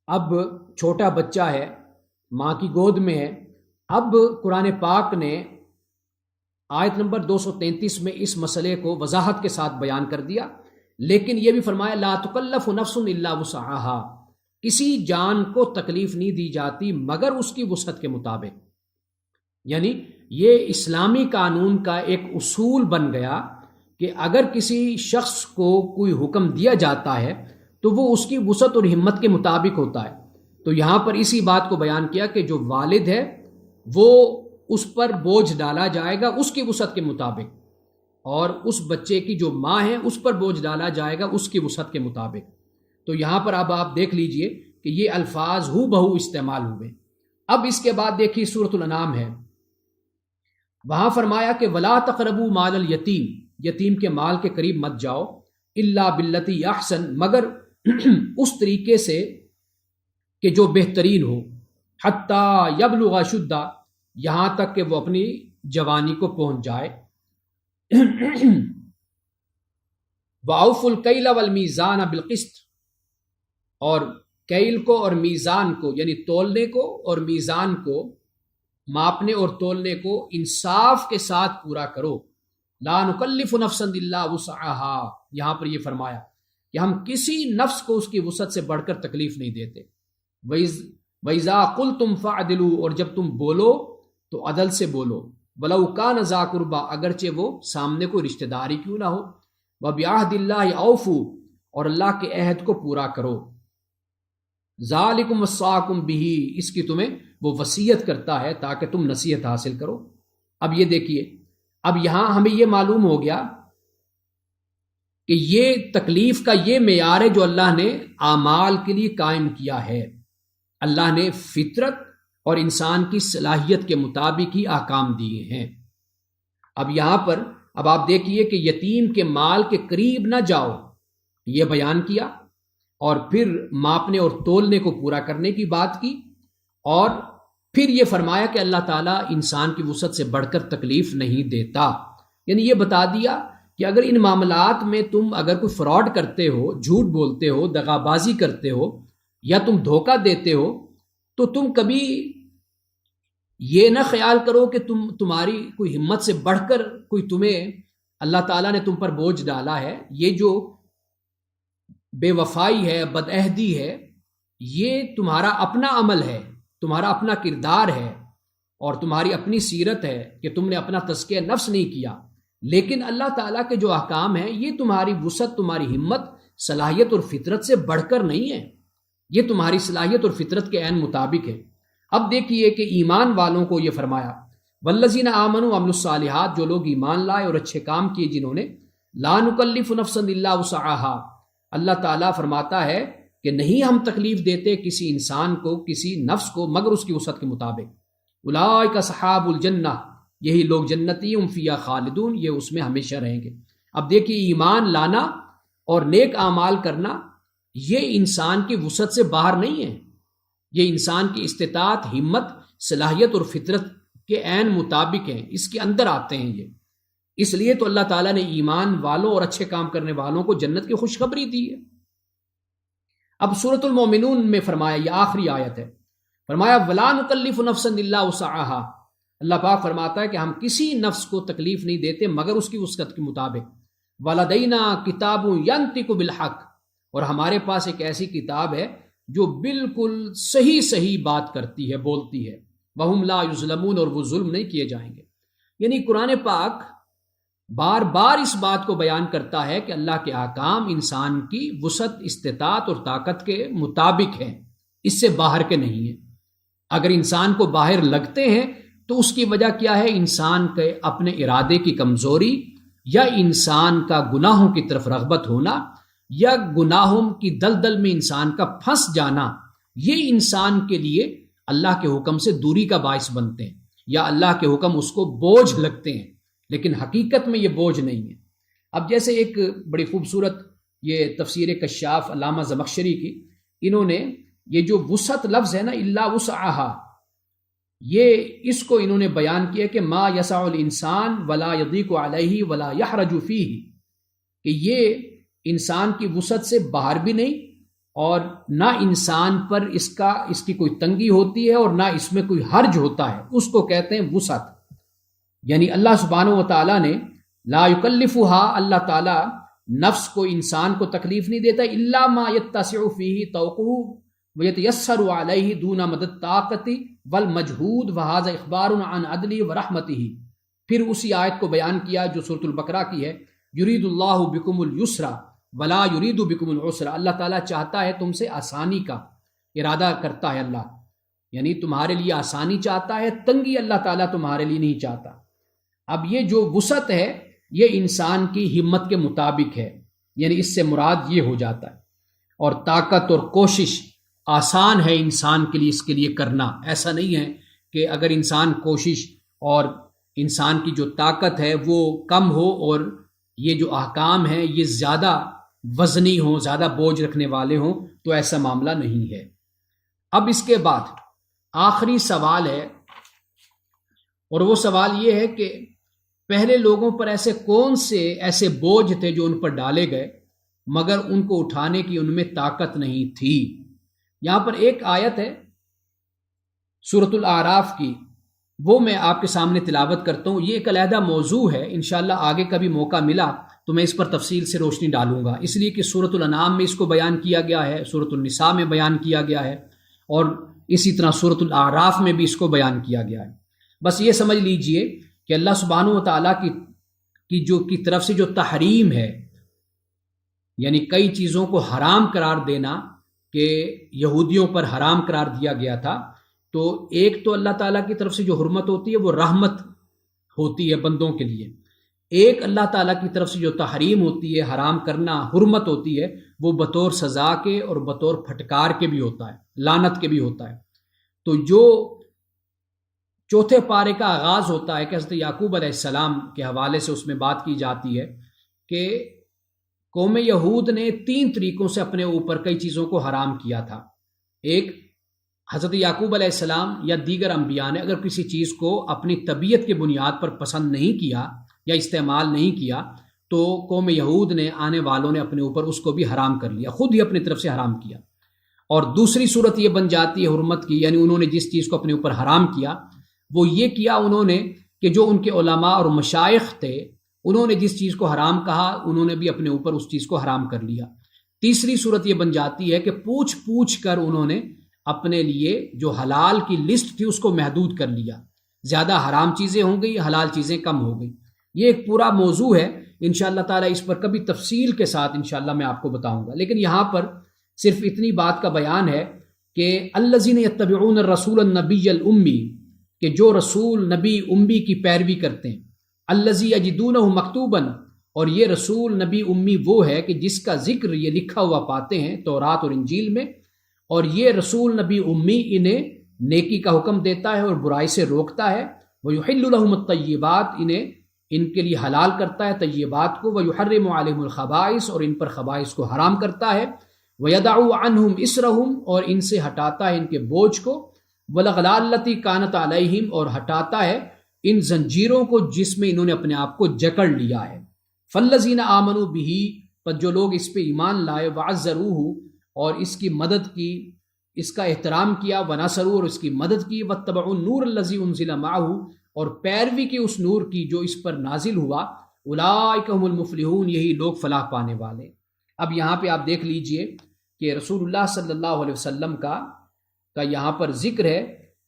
اب چھوٹا بچہ ہے، ماں کی گود میں ہے۔ اب قرآن پاک نے آیت نمبر 233 میں اس مسئلے کو وضاحت کے ساتھ بیان کر دیا، لیکن یہ بھی فرمایا لا تکلف نفس الا وسعها، کسی جان کو تکلیف نہیں دی جاتی مگر اس کی وسعت کے مطابق۔ یعنی یہ اسلامی قانون کا ایک اصول بن گیا کہ اگر کسی شخص کو کوئی حکم دیا جاتا ہے تو وہ اس کی وسعت اور ہمت کے مطابق ہوتا ہے۔ تو یہاں پر اسی بات کو بیان کیا کہ جو والد ہے وہ اس پر بوجھ ڈالا جائے گا اس کی وسعت کے مطابق، اور اس بچے کی جو ماں ہے اس پر بوجھ ڈالا جائے گا اس کی وسعت کے مطابق۔ تو یہاں پر اب آپ دیکھ لیجئے کہ یہ الفاظ ہو بہو استعمال ہوئے۔ اب اس کے بعد دیکھیے سورۃ الانعام ہے، وہاں فرمایا کہ ولا تقربوا مال الیتیم، یتیم کے مال کے قریب مت جاؤ، الا باللتی احسن، مگر اس طریقے سے کہ جو بہترین ہو، حتی یبلغ اشدہ، یہاں تک کہ وہ اپنی جوانی کو پہنچ جائے۔ وَأَوْفُوا الْكَيْلَ وَالْمِيزَانَ بِالْقِسْطِ، اور کیل کو اور میزان کو، یعنی تولنے کو اور میزان کو، ماپنے اور تولنے کو انصاف کے ساتھ پورا کرو۔ لا نکلف نفسا الا وسعها، یہاں پر یہ فرمایا کہ ہم کسی نفس کو اس کی وسعت سے بڑھ کر تکلیف نہیں دیتے۔ وَإِذَا قُلْتُمْ فَعْدِلُوا، اور جب تم بولو تو عدل سے بولو، وَلَوْ كَانَ ذَا قُرْبَىٰ، اگرچہ وہ سامنے کوئی رشتہ داری کیوں نہ ہو، وَبِعَهْدِ اللَّهِ أَوْفُوا، اور اللہ کے عہد کو پورا کرو۔ ذالکم وصاکم بہ، اس کی تمہیں وہ وصیت کرتا ہے تاکہ تم نصیحت حاصل کرو۔ اب یہ دیکھیے، اب یہاں ہمیں یہ معلوم ہو گیا کہ یہ تکلیف کا یہ معیار ہے جو اللہ نے اعمال کے لیے قائم کیا ہے۔ اللہ نے فطرت اور انسان کی صلاحیت کے مطابق ہی احکام دیے ہیں۔ اب یہاں پر اب آپ دیکھیے کہ یتیم کے مال کے قریب نہ جاؤ، یہ بیان کیا، اور پھر ماپنے اور تولنے کو پورا کرنے کی بات کی، اور پھر یہ فرمایا کہ اللہ تعالیٰ انسان کی وسعت سے بڑھ کر تکلیف نہیں دیتا۔ یعنی یہ بتا دیا کہ اگر ان معاملات میں تم اگر کوئی فراڈ کرتے ہو، جھوٹ بولتے ہو، دغابازی کرتے ہو، یا تم دھوکہ دیتے ہو، تو تم کبھی یہ نہ خیال کرو کہ تمہاری کوئی ہمت سے بڑھ کر کوئی تمہیں اللہ تعالیٰ نے تم پر بوجھ ڈالا ہے۔ یہ جو بے وفائی ہے، بدعہدی ہے، یہ تمہارا اپنا عمل ہے، تمہارا اپنا کردار ہے، اور تمہاری اپنی سیرت ہے کہ تم نے اپنا تزکیہ نفس نہیں کیا۔ لیکن اللہ تعالیٰ کے جو احکام ہیں یہ تمہاری وسعت، تمہاری ہمت، صلاحیت اور فطرت سے بڑھ کر نہیں ہے، یہ تمہاری صلاحیت اور فطرت کے عین مطابق ہے۔ اب دیکھیے کہ ایمان والوں کو یہ فرمایا، والذین آمنوا وعملوا الصالحات، جو لوگ ایمان لائے اور اچھے کام کیے جنہوں نے، لا نکلف نفسا الا وسعها، اللہ تعالیٰ فرماتا ہے کہ نہیں ہم تکلیف دیتے کسی انسان کو، کسی نفس کو، مگر اس کی وسعت کے مطابق۔ اولئک اصحاب الجنہ، یہی لوگ جنتی، ہم فیہا خالدون، یہ اس میں ہمیشہ رہیں گے۔ اب دیکھیے ایمان لانا اور نیک اعمال کرنا یہ انسان کی وسعت سے باہر نہیں ہے، یہ انسان کی استطاعت، ہمت، صلاحیت اور فطرت کے عین مطابق ہیں، اس کے اندر آتے ہیں یہ۔ اس لیے تو اللہ تعالیٰ نے ایمان والوں اور اچھے کام کرنے والوں کو جنت کی خوشخبری دی ہے۔ اب سورۃ المومنون میں فرمایا، یہ آخری آیت ہے، فرمایا وَلَا نُكَلِّفُ نَفْسًا إِلَّا وُسْعَهَا، اللہ پاک فرماتا ہے کہ ہم کسی نفس کو تکلیف نہیں دیتے مگر اس کی وسعت کے مطابق۔ وَلَدَيْنَا كِتَابٌ يَنطِقُ بِالْحَقِّ، اور ہمارے پاس ایک ایسی کتاب ہے جو بالکل صحیح صحیح بات کرتی ہے، بولتی ہے۔ وَهُمْ لَا يُظْلَمُونَ، اور وہ ظلم نہیں کیے جائیں گے۔ یعنی قرآن پاک بار بار اس بات کو بیان کرتا ہے کہ اللہ کے احکام انسان کی وسعت، استطاعت اور طاقت کے مطابق ہیں، اس سے باہر کے نہیں ہیں۔ اگر انسان کو باہر لگتے ہیں تو اس کی وجہ کیا ہے؟ انسان کے اپنے ارادے کی کمزوری، یا انسان کا گناہوں کی طرف رغبت ہونا، یا گناہوں کی دلدل میں انسان کا پھنس جانا، یہ انسان کے لیے اللہ کے حکم سے دوری کا باعث بنتے ہیں، یا اللہ کے حکم اس کو بوجھ لگتے ہیں، لیکن حقیقت میں یہ بوجھ نہیں ہے۔ اب جیسے ایک بڑی خوبصورت یہ تفسیر کشاف علامہ زمخشری کی، انہوں نے یہ جو وسعت لفظ ہے نا، الا وسعہا، یہ اس کو انہوں نے بیان کیا کہ ما یسع الانسان ولا یضیق علیہ ولا یحرج فیہ، کہ یہ انسان کی وسعت سے باہر بھی نہیں، اور نہ انسان پر اس کی کوئی تنگی ہوتی ہے، اور نہ اس میں کوئی حرج ہوتا ہے، اس کو کہتے ہیں وسعت۔ یعنی اللہ سبحانہ و تعالیٰ نے لا یکلفھا، اللہ تعالیٰ نفس کو، انسان کو تکلیف نہیں دیتا، الا ما یتسع فیہ طوقہ ویتیسر علیہ دون مدد طاقت والمجہود، وہذا اخبار عن عدلہ ورحمتہ۔ پھر اسی آیت کو بیان کیا جو سورۃ البقرہ کی ہے، یرید اللہ بکم الیسر ولا یرید بکم العسر، اللہ تعالیٰ چاہتا ہے تم سے آسانی کا، ارادہ کرتا ہے اللہ، یعنی تمہارے لیے آسانی چاہتا ہے، تنگی اللہ تعالیٰ تمہارے لیے نہیں چاہتا۔ اب یہ جو وسعت ہے یہ انسان کی ہمت کے مطابق ہے، یعنی اس سے مراد یہ ہو جاتا ہے، اور طاقت اور کوشش آسان ہے انسان کے لیے، اس کے لیے کرنا ایسا نہیں ہے کہ اگر انسان کوشش اور انسان کی جو طاقت ہے وہ کم ہو اور یہ جو احکام ہیں یہ زیادہ وزنی ہوں، زیادہ بوجھ رکھنے والے ہوں، تو ایسا معاملہ نہیں ہے۔ اب اس کے بعد آخری سوال ہے، اور وہ سوال یہ ہے کہ پہلے لوگوں پر ایسے کون سے ایسے بوجھ تھے جو ان پر ڈالے گئے مگر ان کو اٹھانے کی ان میں طاقت نہیں تھی۔ یہاں پر ایک آیت ہے سورۃ الاعراف کی، وہ میں آپ کے سامنے تلاوت کرتا ہوں۔ یہ ایک علیحدہ موضوع ہے، انشاءاللہ آگے کبھی موقع ملا تو میں اس پر تفصیل سے روشنی ڈالوں گا، اس لیے کہ سورۃ الانعام میں اس کو بیان کیا گیا ہے، سورۃ النساء میں بیان کیا گیا ہے، اور اسی طرح سورۃ الاعراف میں بھی اس کو بیان کیا گیا ہے۔ بس یہ سمجھ لیجئے کہ اللہ سبحانہ و تعالیٰ کی طرف سے جو تحریم ہے یعنی کئی چیزوں کو حرام قرار دینا کہ یہودیوں پر حرام قرار دیا گیا تھا، تو ایک تو اللہ تعالیٰ کی طرف سے جو حرمت ہوتی ہے وہ رحمت ہوتی ہے بندوں کے لیے، ایک اللہ تعالیٰ کی طرف سے جو تحریم ہوتی ہے، حرام کرنا، حرمت ہوتی ہے، وہ بطور سزا کے اور بطور پھٹکار کے بھی ہوتا ہے، لعنت کے بھی ہوتا ہے۔ تو جو چوتھے پارے کا آغاز ہوتا ہے کہ حضرت یعقوب علیہ السلام کے حوالے سے اس میں بات کی جاتی ہے کہ قوم یہود نے 3 طریقوں سے اپنے اوپر کئی چیزوں کو حرام کیا تھا۔ ایک، حضرت یعقوب علیہ السلام یا دیگر انبیاء نے اگر کسی چیز کو اپنی طبیعت کے بنیاد پر پسند نہیں کیا یا استعمال نہیں کیا تو قوم یہود نے، آنے والوں نے اپنے اوپر اس کو بھی حرام کر لیا، خود ہی اپنی طرف سے حرام کیا۔ اور دوسری صورت یہ بن جاتی ہے حرمت کی، یعنی انہوں نے جس چیز کو اپنے اوپر حرام کیا وہ یہ کیا انہوں نے کہ جو ان کے علماء اور مشائخ تھے انہوں نے جس چیز کو حرام کہا انہوں نے بھی اپنے اوپر اس چیز کو حرام کر لیا۔ تیسری صورت یہ بن جاتی ہے کہ پوچھ پوچھ کر انہوں نے اپنے لیے جو حلال کی لسٹ تھی اس کو محدود کر لیا، زیادہ حرام چیزیں ہو گئی، حلال چیزیں کم ہو گئی۔ یہ ایک پورا موضوع ہے، انشاءاللہ تعالیٰ اس پر کبھی تفصیل کے ساتھ انشاءاللہ میں آپ کو بتاؤں گا، لیکن یہاں پر صرف اتنی بات کا بیان ہے کہ الذین یتبعون الرسول النبی الامی، کہ جو رسول نبی امی کی پیروی کرتے ہیں، الذی یجدونہ مکتوبا، اور یہ رسول نبی امی وہ ہے کہ جس کا ذکر یہ لکھا ہوا پاتے ہیں تورات اور انجیل میں، اور یہ رسول نبی امی انہیں نیکی کا حکم دیتا ہے اور برائی سے روکتا ہے، ویحل لہم الطیبات، انہیں ان کے لیے حلال کرتا ہے طیبات کو، ویحرم علیہم الخبائث، اور ان پر خبائث کو حرام کرتا ہے، ویدع عنہم اسرہم، اور ان سے ہٹاتا ہے ان کے بوجھ کو، والاغلال التی کانت علیہم، اور ہٹاتا ہے ان زنجیروں کو جس میں انہوں نے اپنے آپ کو جکڑ لیا ہے۔ فالذین آمنوا بہ، پر جو لوگ اس پہ ایمان لائے، وعزروہ، اور اس کی مدد کی، اس کا احترام کیا، ونصروا، اور اس کی مدد کی، واتبعوا النور الذی انزل معہ، اور پیروی کی اس نور کی جو اس پر نازل ہوا، اولئک هم المفلحون، یہی لوگ فلاح پانے والے۔ اب یہاں پہ آپ دیکھ لیجئے کہ رسول اللہ صلی اللہ علیہ وسلم کا یہاں پر ذکر ہے،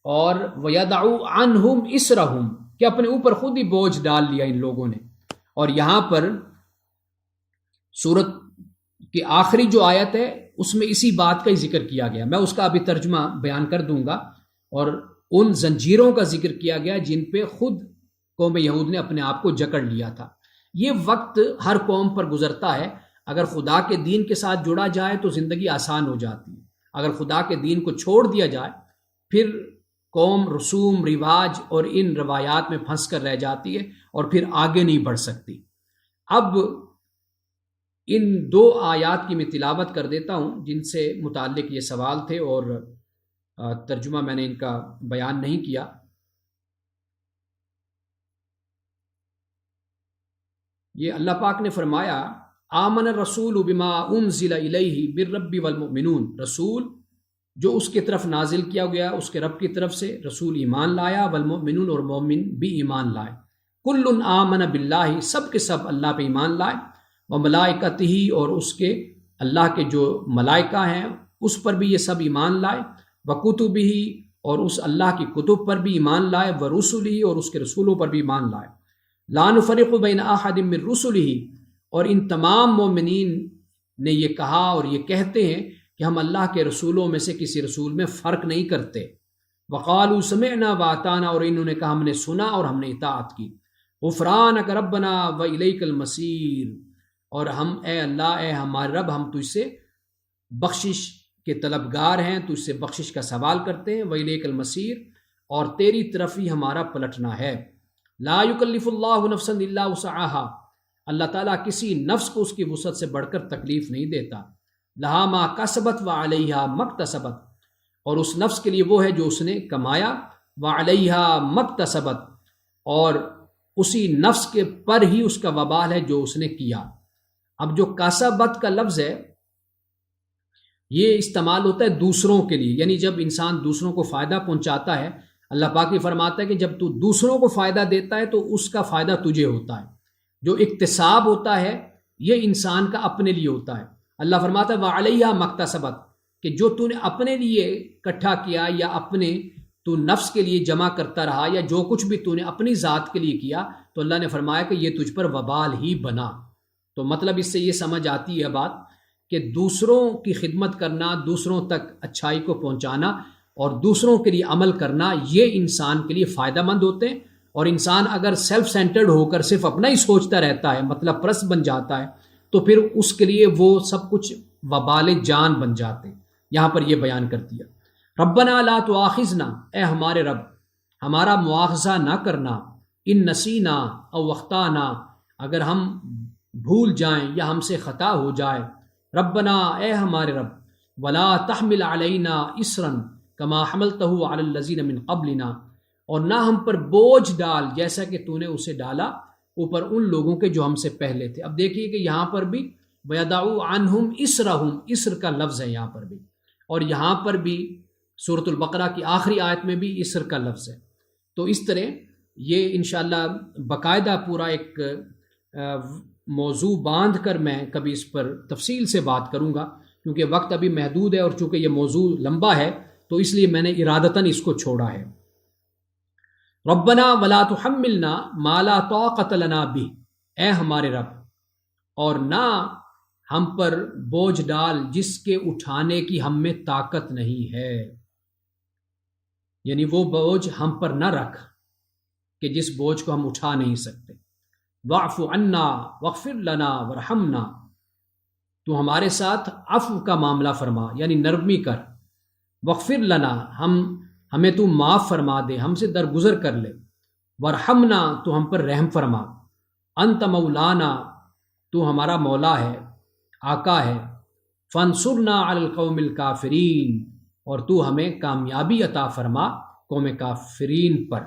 اور وَيَدَعُوا عَنْهُمْ إِسْرَهُمْ، کہ اپنے اوپر خود ہی بوجھ ڈال لیا ان لوگوں نے۔ اور یہاں پر سورت کی آخری جو آیت ہے اس میں اسی بات کا ہی ذکر کیا گیا، میں اس کا ابھی ترجمہ بیان کر دوں گا، اور ان زنجیروں کا ذکر کیا گیا جن پہ خود قوم یہود نے اپنے آپ کو جکڑ لیا تھا۔ یہ وقت ہر قوم پر گزرتا ہے، اگر خدا کے دین کے ساتھ جڑا جائے تو زندگی آسان ہو جاتی ہے، اگر خدا کے دین کو چھوڑ دیا جائے پھر قوم رسوم رواج اور ان روایات میں پھنس کر رہ جاتی ہے اور پھر آگے نہیں بڑھ سکتی۔ اب ان 2 آیات کی میں تلاوت کر دیتا ہوں جن سے متعلق یہ سوال تھے، اور ترجمہ میں نے ان کا بیان نہیں کیا۔ یہ اللہ پاک نے فرمایا، آمن الرسول بما انزل الیہ بالرب والمؤمنون، رسول جو اس کی طرف نازل کیا گیا اس کے رب کی طرف سے، رسول ایمان لایا، والمؤمنون، اور مومن بھی ایمان لائے، کل آمن باللہ، سب کے سب اللہ پہ ایمان لائے، وملائکتہ، اور اس کے اللہ کے جو ملائکہ ہیں اس پر بھی یہ سب ایمان لائے، وکتبہ، اور اس اللہ کی کتب پر بھی ایمان لائے، ورسلہ، اور اس کے رسولوں پر بھی ایمان لائے، لا نفرق بین احد من رسلہ، اور ان تمام مومنین نے یہ کہا اور یہ کہتے ہیں کہ ہم اللہ کے رسولوں میں سے کسی رسول میں فرق نہیں کرتے، وقالوا سمعنا واطعنا، اور انہوں نے کہا ہم نے سنا اور ہم نے اطاعت کی، غفرانک ربنا والیک المصیر، اور ہم اے اللہ، اے ہمارے رب، ہم تجھ سے بخشش کے طلبگار ہیں، تجھ سے بخشش کا سوال کرتے ہیں، والیک المصیر، اور تیری طرف ہی ہمارا پلٹنا ہے۔ لا یکلف اللہ نفسا الا وسعها، اللہ تعالیٰ کسی نفس کو اس کی وسعت سے بڑھ کر تکلیف نہیں دیتا، لہا ما کسبت وعلیہا مکتسبت، اور اس نفس کے لیے وہ ہے جو اس نے کمایا، وعلیہا مکتسبت، اور اسی نفس کے پر ہی اس کا وبال ہے جو اس نے کیا۔ اب جو کسبت کا لفظ ہے یہ استعمال ہوتا ہے دوسروں کے لیے، یعنی جب انسان دوسروں کو فائدہ پہنچاتا ہے، اللہ پاک یہ فرماتا ہے کہ جب تو دوسروں کو فائدہ دیتا ہے تو اس کا فائدہ تجھے ہوتا ہے۔ جو اکتساب ہوتا ہے یہ انسان کا اپنے لیے ہوتا ہے۔ اللہ فرماتا ہے وعلیہا مکتسبت، کہ جو تو نے اپنے لیے اکٹھا کیا یا اپنے تو نفس کے لیے جمع کرتا رہا، یا جو کچھ بھی تو نے اپنی ذات کے لیے کیا، تو اللہ نے فرمایا کہ یہ تجھ پر وبال ہی بنا۔ تو مطلب اس سے یہ سمجھ آتی ہے بات کہ دوسروں کی خدمت کرنا، دوسروں تک اچھائی کو پہنچانا اور دوسروں کے لیے عمل کرنا، یہ انسان کے لیے فائدہ مند ہوتے ہیں۔ اور انسان اگر سیلف سینٹرڈ ہو کر صرف اپنا ہی سوچتا رہتا ہے، مطلب پرست بن جاتا ہے، تو پھر اس کے لیے وہ سب کچھ وبال جان بن جاتے ہیں۔ یہاں پر یہ بیان کر دیا، ربنا لا تؤاخذنا، اے ہمارے رب ہمارا مواخذہ نہ کرنا، ان نسینا او اخطانا، اگر ہم بھول جائیں یا ہم سے خطا ہو جائے، ربنا اے ہمارے رب، ولا تحمل علینا اسرا کما حملتہ علی الذین من قبلنا، اور نہ ہم پر بوجھ ڈال جیسا کہ تو نے اسے ڈالا اوپر ان لوگوں کے جو ہم سے پہلے تھے۔ اب دیکھیے کہ یہاں پر بھی وَيَدَعُوا عَنْهُمْ إِسْرَهُمْ، اسر کا لفظ ہے یہاں پر بھی، اور یہاں پر بھی سورۃ البقرہ کی آخری آیت میں بھی اسر کا لفظ ہے۔ تو اس طرح یہ انشاءاللہ باقاعدہ پورا ایک موضوع باندھ کر میں کبھی اس پر تفصیل سے بات کروں گا، کیونکہ وقت ابھی محدود ہے اور چونکہ یہ موضوع لمبا ہے تو اس لیے میں نے ارادتاً اس کو چھوڑا ہے۔ ربنا ولا تحملنا ما لا طاقت لنا به، اے ہمارے رب، اور نہ ہم پر بوجھ ڈال جس کے اٹھانے کی ہم میں طاقت نہیں ہے، یعنی وہ بوجھ ہم پر نہ رکھ کہ جس بوجھ کو ہم اٹھا نہیں سکتے۔ واعف عنا واغفر لنا ورحمنا، تو ہمارے ساتھ عفو کا معاملہ فرما، یعنی نرمی کر، واغفر لنا، ہمیں تو معاف فرما دے، ہم سے درگزر کر لے، ورحمنا، تو ہم پر رحم فرما، انت مولانا، تو ہمارا مولا ہے، آقا ہے، فانصرنا علی القوم الکافرین، اور تو ہمیں کامیابی عطا فرما قوم کافرین پر،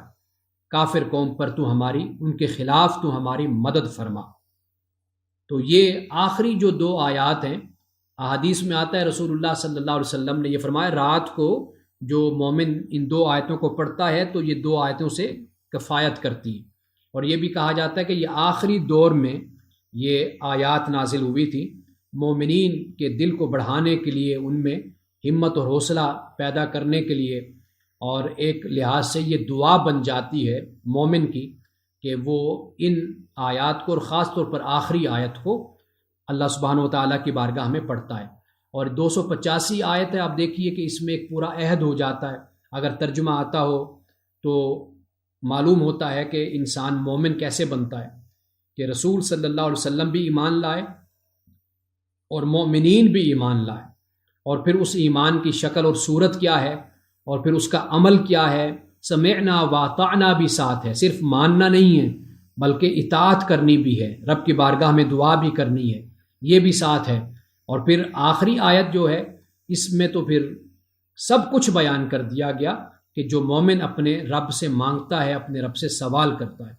کافر قوم پر تو ہماری، ان کے خلاف تو ہماری مدد فرما۔ تو یہ آخری جو دو آیات ہیں، احادیث میں آتا ہے رسول اللہ صلی اللہ علیہ وسلم نے یہ فرمایا، رات کو جو مومن ان دو آیتوں کو پڑھتا ہے تو یہ دو آیتوں سے کفایت کرتی ہے۔ اور یہ بھی کہا جاتا ہے کہ یہ آخری دور میں یہ آیات نازل ہوئی تھی، مومنین کے دل کو بڑھانے کے لیے، ان میں ہمت اور حوصلہ پیدا کرنے کے لیے، اور ایک لحاظ سے یہ دعا بن جاتی ہے مومن کی کہ وہ ان آیات کو، اور خاص طور پر آخری آیت کو، اللہ سبحانہ و تعالیٰ کی بارگاہ میں پڑھتا ہے۔ اور 285 آیت ہے، آپ دیکھیے کہ اس میں ایک پورا عہد ہو جاتا ہے، اگر ترجمہ آتا ہو تو معلوم ہوتا ہے کہ انسان مومن کیسے بنتا ہے، کہ رسول صلی اللہ علیہ وسلم بھی ایمان لائے اور مومنین بھی ایمان لائے، اور پھر اس ایمان کی شکل اور صورت کیا ہے، اور پھر اس کا عمل کیا ہے، سمعنا واطعنا بھی ساتھ ہے، صرف ماننا نہیں ہے بلکہ اطاعت کرنی بھی ہے، رب کی بارگاہ میں دعا بھی کرنی ہے، یہ بھی ساتھ ہے۔ اور پھر آخری آیت جو ہے اس میں تو پھر سب کچھ بیان کر دیا گیا کہ جو مومن اپنے رب سے مانگتا ہے، اپنے رب سے سوال کرتا ہے۔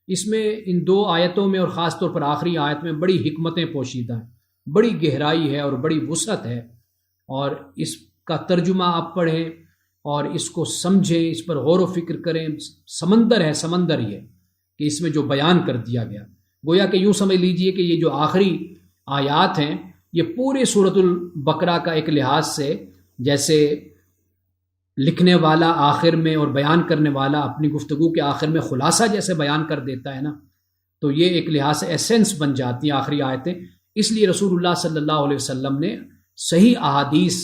اس میں ان دو آیتوں میں اور خاص طور پر آخری آیت میں بڑی حکمتیں پوشیدہ ہیں، بڑی گہرائی ہے اور بڑی وسعت ہے، اور اس کا ترجمہ آپ پڑھیں اور اس کو سمجھیں، اس پر غور و فکر کریں، سمندر ہے، سمندر یہ کہ اس میں جو بیان کر دیا گیا، گویا کہ یوں سمجھ لیجئے کہ یہ جو آخری آیات ہیں یہ پورے سورۃ البقرہ کا ایک لحاظ سے، جیسے لکھنے والا آخر میں اور بیان کرنے والا اپنی گفتگو کے آخر میں خلاصہ جیسے بیان کر دیتا ہے نا، تو یہ ایک لحاظ سے ایسنس بن جاتی ہیں آخری آیتیں۔ اس لیے رسول اللہ صلی اللہ علیہ وسلم نے صحیح احادیث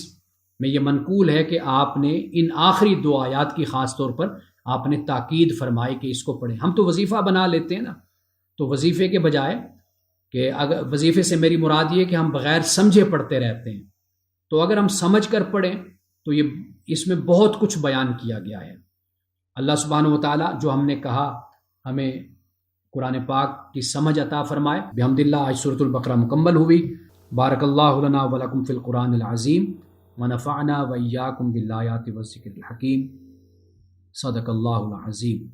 میں یہ منقول ہے کہ آپ نے ان آخری دو آیات کی خاص طور پر آپ نے تاکید فرمائی کہ اس کو پڑھیں۔ ہم تو وظیفہ بنا لیتے ہیں نا، تو وظیفے کے بجائے کہ اگر وظیفے سے میری مراد یہ کہ ہم بغیر سمجھے پڑھتے رہتے ہیں، تو اگر ہم سمجھ کر پڑھیں تو یہ اس میں بہت کچھ بیان کیا گیا ہے۔ اللہ سبحانہ و تعالیٰ جو ہم نے کہا ہمیں قرآن پاک کی سمجھ عطا فرمائے۔ بحمد اللہ آج سورۃ البقرہ مکمل ہوئی۔ بارک اللہ لنا ولکم فی القرآن العظیم ونفعنا وإیاکم بالآیات والذکر الحکیم۔ صدق اللہ العظیم۔